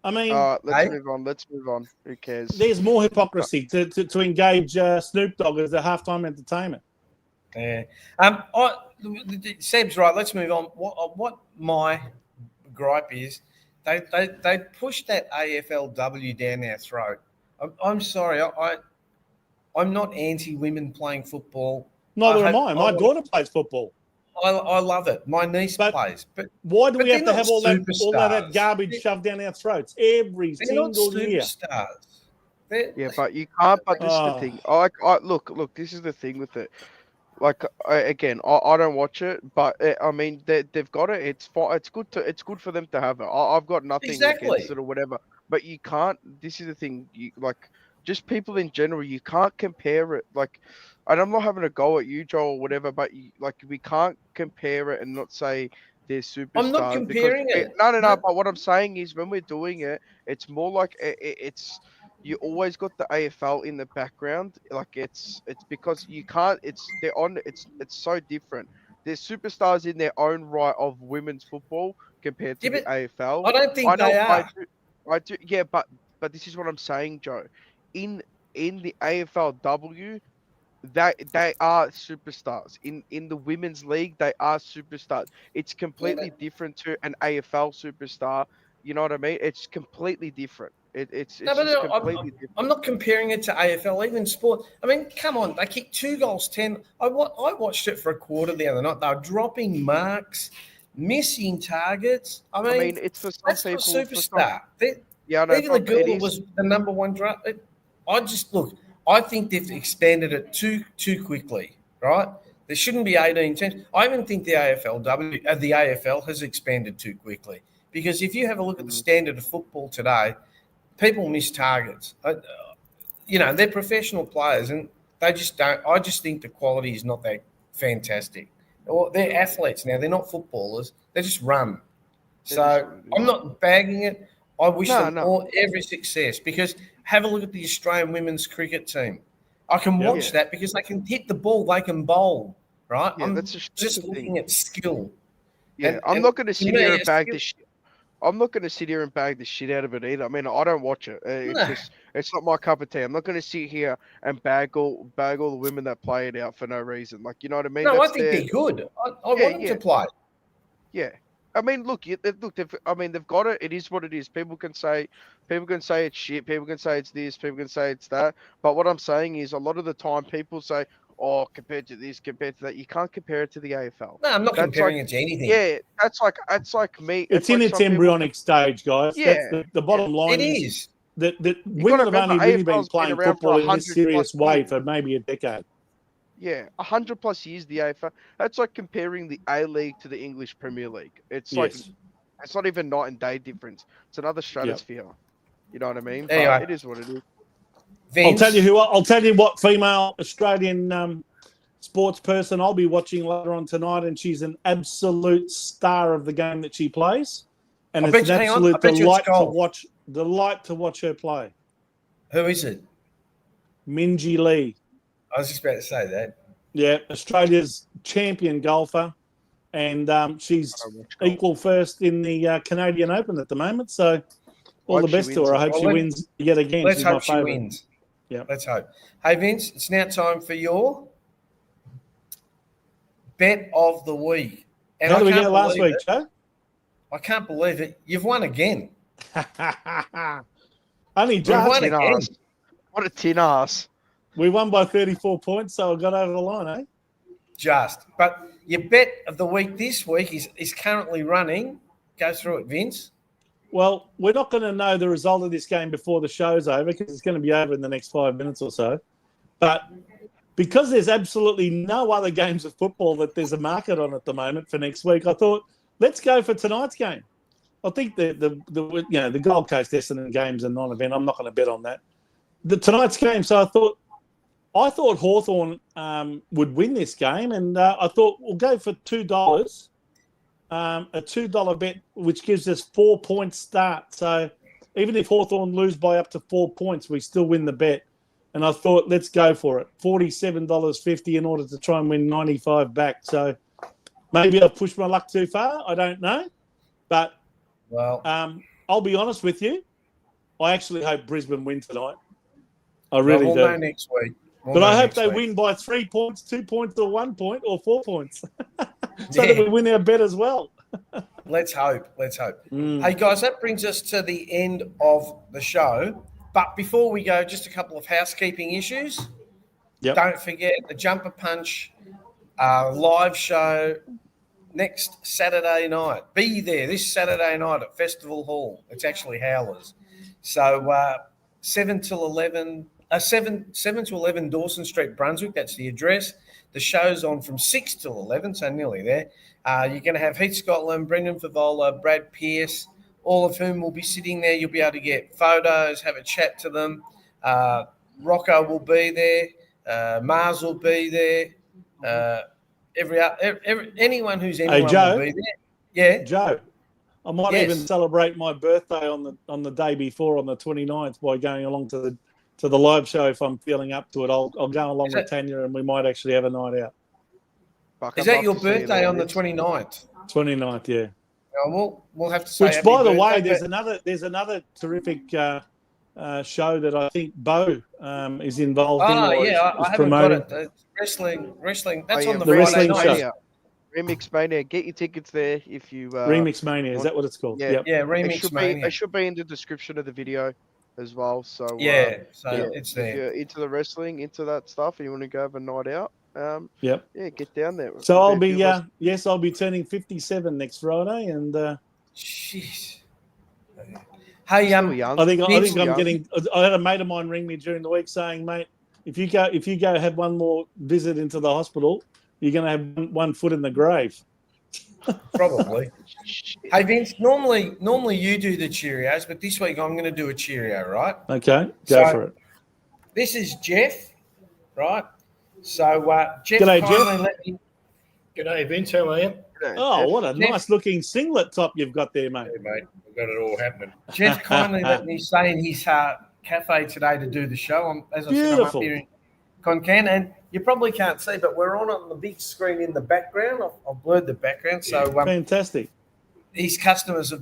I mean, Let's move on. Who cares? there's more hypocrisy to engage Snoop Dogg as a halftime entertainment. Yeah. Seb's right. Let's move on. What my gripe is, they pushed that AFLW down our throat. I'm sorry. I'm not anti-women playing football. Neither am I. My daughter plays football. I love it. My niece plays. But why do we have to have all that superstars. garbage shoved down our throats every They're not single year? superstars. Yeah, but you can't. But this is the thing. Look. This is the thing with it. Like I don't watch it, but I mean they've got it. It's fine. It's good for them to have it. I've got nothing against it or whatever. But you can't. This is the thing. Just people in general. You can't compare it. Like, and I'm not having a go at you, Joel, or whatever. But we can't compare it and not say they're superstars. I'm not comparing it. No. But what I'm saying is, when we're doing it, it's more like it's. You always got the AFL in the background, like it's because you can't. It's so different. They're superstars in their own right of women's football compared to the AFL. I don't think they are. I do. Yeah, but this is what I'm saying, Joe. In the AFLW, they are superstars. In the women's league, they are superstars. It's completely different to an AFL superstar. You know what I mean? It's completely different. It's No, just but completely different. I'm not comparing it to AFL, even sport. I mean, come on, they kicked 2 goals, 10. I watched it for a quarter the other night. They were dropping marks, missing targets. I mean, it's for some that's people. not a superstar. Yeah, I know, Even the but girl it that is. was the number one draft. I think they've expanded it too quickly, right? There shouldn't be 18 teams. I even think the AFL has expanded too quickly, because if you have a look at the standard of football today, people miss targets. They're professional players, and they just don't. I just think the quality is not that fantastic. Or they're athletes now. They're not footballers. They just run. So I'm not bagging it. I wish them every success, because have a look at the Australian women's cricket team. I can watch that because they can hit the ball, they can bowl, right? Yeah, I'm just looking at skill. Yeah, I'm not going to sit here and bag this shit. I'm not going to sit here and bag the shit out of it either. I mean, I don't watch it. It's not my cup of tea. I'm not going to sit here and bag all the women that play it out for no reason. Like, you know what I mean? No, I think they're good. I want them to play. Yeah. I mean, look. They've got it. It is what it is. People can say it's shit. People can say it's this. People can say it's that. But what I'm saying is, a lot of the time, people say, "Oh, compared to this, compared to that," you can't compare it to the AFL. No, I'm not comparing it to anything. Yeah, that's like me. It's in its embryonic stage, guys. Yeah, that's the bottom line. It is. That women have only really been playing football in a serious way for maybe a decade. Yeah, 100+ years the AFL. That's like comparing the A-League to the English Premier League. It's like it's not even night and day difference. It's another stratosphere. Yep. You know what I mean? Anyway, it is what it is. Vince? I'll tell you what female Australian sports person I'll be watching later on tonight, and she's an absolute star of the game that she plays, and it's an absolute delight to watch her play. Who is it? Minjee Lee. I was just about to say that. Yeah, Australia's champion golfer, and she's equal first in the Canadian Open at the moment. So all the best to her. I hope she wins yet again. Let's She's hope my she favourite. wins. Yeah, let's hope. Hey, Vince, it's now time for your bet of the week. And how did we get last week, Joe? I can't believe it. You've won again. Only just. What a tin ass. We won by 34 points, so I got over the line, eh? Just. But your bet of the week this week is currently running. Go through it, Vince. Well, we're not going to know the result of this game before the show's over, because it's going to be over in the next 5 minutes or so. But because there's absolutely no other games of football that there's a market on at the moment for next week, I thought, let's go for tonight's game. I think the Gold Coast Essendon game's a non-event. I'm not going to bet on that. Tonight's game, so I thought Hawthorn would win this game, and I thought we'll go for $2, a $2 bet, which gives us 4 points start. So even if Hawthorn lose by up to 4 points, we still win the bet. And I thought, let's go for it. $47.50 in order to try and win 95 back. So maybe I've pushed my luck too far. I don't know. But I'll be honest with you. I actually hope Brisbane win tonight. I really do. We'll know next week. But I hope they win by 3 points, 2 points, or 1 point, or 4 points. So that we win our bet as well. Let's hope. Hey, guys, that brings us to the end of the show. But before we go, just a couple of housekeeping issues. Yep. Don't forget the Jumper Punch live show next Saturday night. Be there this Saturday night at Festival Hall. It's actually Howlers. So 7 to 11 Dawson Street, Brunswick. That's the address. The show's on from 6 till 11, so nearly there. You're going to have Heath Scotland, Brendan FEVOLA, Brad Pearce, all of whom will be sitting there. You'll be able to get photos, have a chat to them. Rocco will be there. Mars will be there. Anyone who's anyone will be there. Yeah, Joe. I might even celebrate my birthday on the day before, on the 29th, by going along to the live show if I'm feeling up to it. I'll go along with Tanya, and we might actually have a night out. Is that your birthday on the 29th? 29th, yeah. We'll have to say. Which, by the way, there's another terrific show that I think Bo is involved in. Oh yeah, I haven't got it. Wrestling. That's on the Friday night. Show. Remix Mania. Get your tickets there if you. Remix Mania, is that what it's called? Yeah, yep. Yeah. Remix Mania. It should be in the description of the video. as well. So it's if there. you're into the wrestling, into that stuff, and you want to go have a night out, get down there. So I'll be I'll be turning 57 next Friday, and Jeez. Hey, still young. I think I'm young. getting. I had a mate of mine ring me during the week saying, "Mate, if you go have one more visit into the hospital, you're going to have one foot in the grave." Probably. Hey, Vince, normally you do the Cheerios, but this week I'm going to do a Cheerio, right? Okay, go for it. This is Jeff, right? So, Jeff, G'day, kindly let me... G'day, Vince. How are you? Oh, what a nice-looking singlet top you've got there, mate. Hey, mate. We've got it all happening. Jeff kindly let me stay in his cafe today to do the show. As I said, I'm up here in Concan, and you probably can't see, but we're on the big screen in the background. I've blurred the background. So fantastic. His customers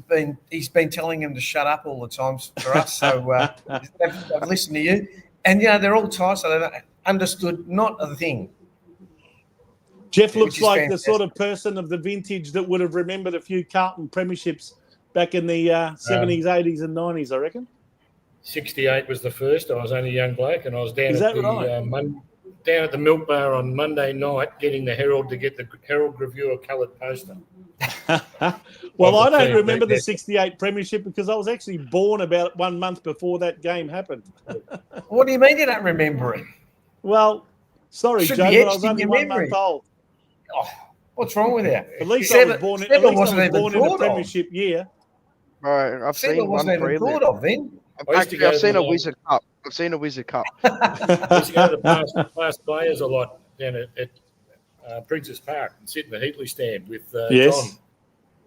he's been telling them to shut up all the times for us. So they've listened to you. And, they're all Thai, so they understood not a thing. Jeff looks like the sort of person of the vintage that would have remembered a few Carlton premierships back in the 70s, 80s and 90s, I reckon. 68 was the first. I was only a young bloke, and I was down at the Milk Bar on Monday night getting the Herald to get the Herald Reviewer coloured poster. Well, I don't remember the 68 premiership because I was actually born about 1 month before that game happened. What do you mean you don't remember it? Well, sorry, Joe, but I was only 1 month old. Oh, what's wrong with that? At least I was born in the premiership year. Right, I've seen one thought of then. Actually, I've seen a Wizard Cup. I used to go to the past players a lot down at Princess Park and sit in the Heatley stand with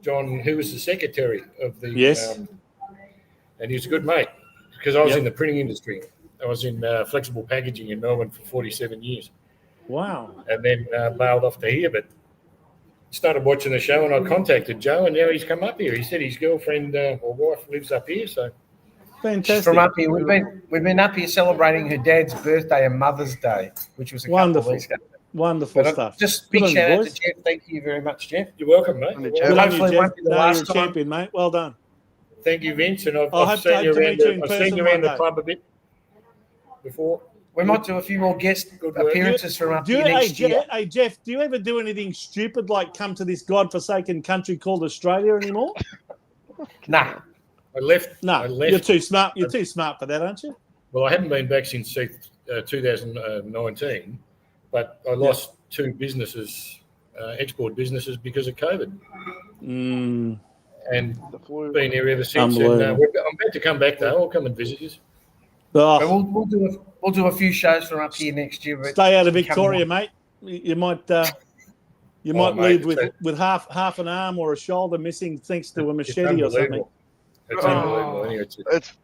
John, who was the secretary of the and he was a good mate because I was in the printing industry. I was in flexible packaging in Melbourne for 47 years. Wow. And then bailed off to here, but started watching the show and I contacted Joe and now he's come up here. He said his girlfriend or wife lives up here, so fantastic. From up here, we've been up here celebrating her dad's birthday and Mother's Day, which was a couple of weeks ago. Wonderful stuff. Just big shout out to Jeff. Thank you very much, Jeff. You're welcome, mate. Hopefully, it won't be the last time. Champion, mate. Well done. Thank you, Vince. And I've seen you around the club a bit before. We might do a few more guest appearances from up here next year. Hey, Jeff, do you ever do anything stupid like come to this godforsaken country called Australia anymore? Nah. I left. You're too smart. You're too smart for that, aren't you? Well, I haven't been back since 2019, but I lost two businesses, export businesses, because of COVID. And been here ever since. And, I'm about to come back though. I'll come and visit you. Oh. We'll do a few shows from up here next year. Stay out of Victoria, mate. You might leave with half an arm or a shoulder missing thanks to a machete or something. It's unbelievable.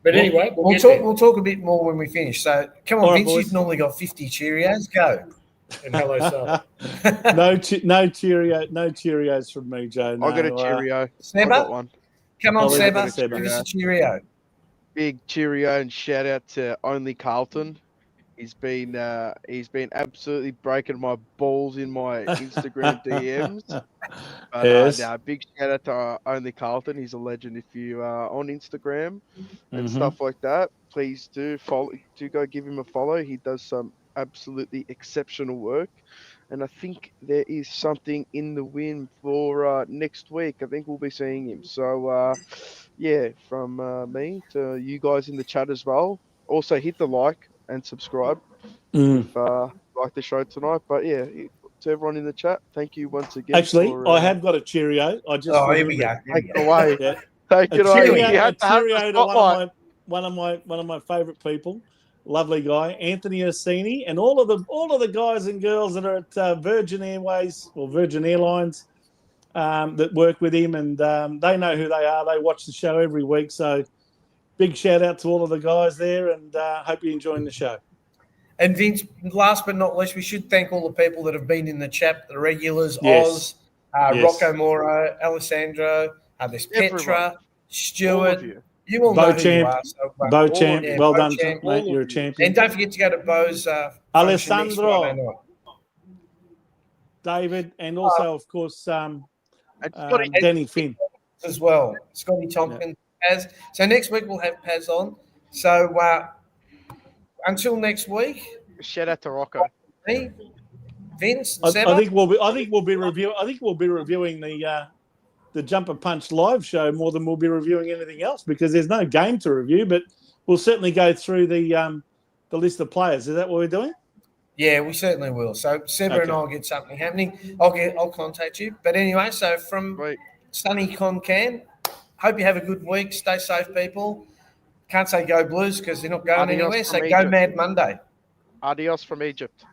But anyway, we'll talk a bit more when we finish. So come on, Vince. You've normally got 50 Cheerios. Go. And hello, sir. No Cheerios from me, Joe. No, I got a Cheerio. Seba, come on, Seba. Give us a Cheerio. Big Cheerio and shout out to Only Carlton. He's been absolutely breaking my balls in my Instagram DMs. But, big shout out to Only Carlton. He's a legend. If you are on Instagram and stuff like that, please do follow. Do go give him a follow. He does some absolutely exceptional work, and I think there is something in the wind for next week. I think we'll be seeing him. So from me to you guys in the chat as well. Also hit the like and subscribe if like the show tonight. But to everyone in the chat, thank you once again. Actually, I have got a Cheerio. I just here we go. Take it away. Take it away. A Cheerio to one of my favourite people. Lovely guy, Anthony Orsini, and all of the guys and girls that are at Virgin Airways or Virgin Airlines that work with him, and they know who they are. They watch the show every week. So big shout out to all of the guys there, and hope you're enjoying the show. And Vince, last but not least, we should thank all the people that have been in the chat, the regulars, Oz, Rocco Moro, Alessandro, there's Petra, Stuart. You all know who you are. So, Bo Champ, well done, mate. You're a champion. And don't forget to go to Bo's Alessandro, David, and also, of course, Danny Finn. As well. Scotty Tompkins, Paz. So next week we'll have Paz on. So until next week. Shout out to Rocco. Me, Vince, I think we'll be reviewing the Jumper Punch live show more than we'll be reviewing anything else because there's no game to review. But we'll certainly go through the list of players. Is that what we're doing? Yeah, we certainly will. So Seba and I'll get something happening. I'll contact you. But anyway, so from sunny Concan, hope you have a good week. Stay safe, people. Can't say go Blues because they're not going anywhere. So go Mad Monday. Adios from Egypt.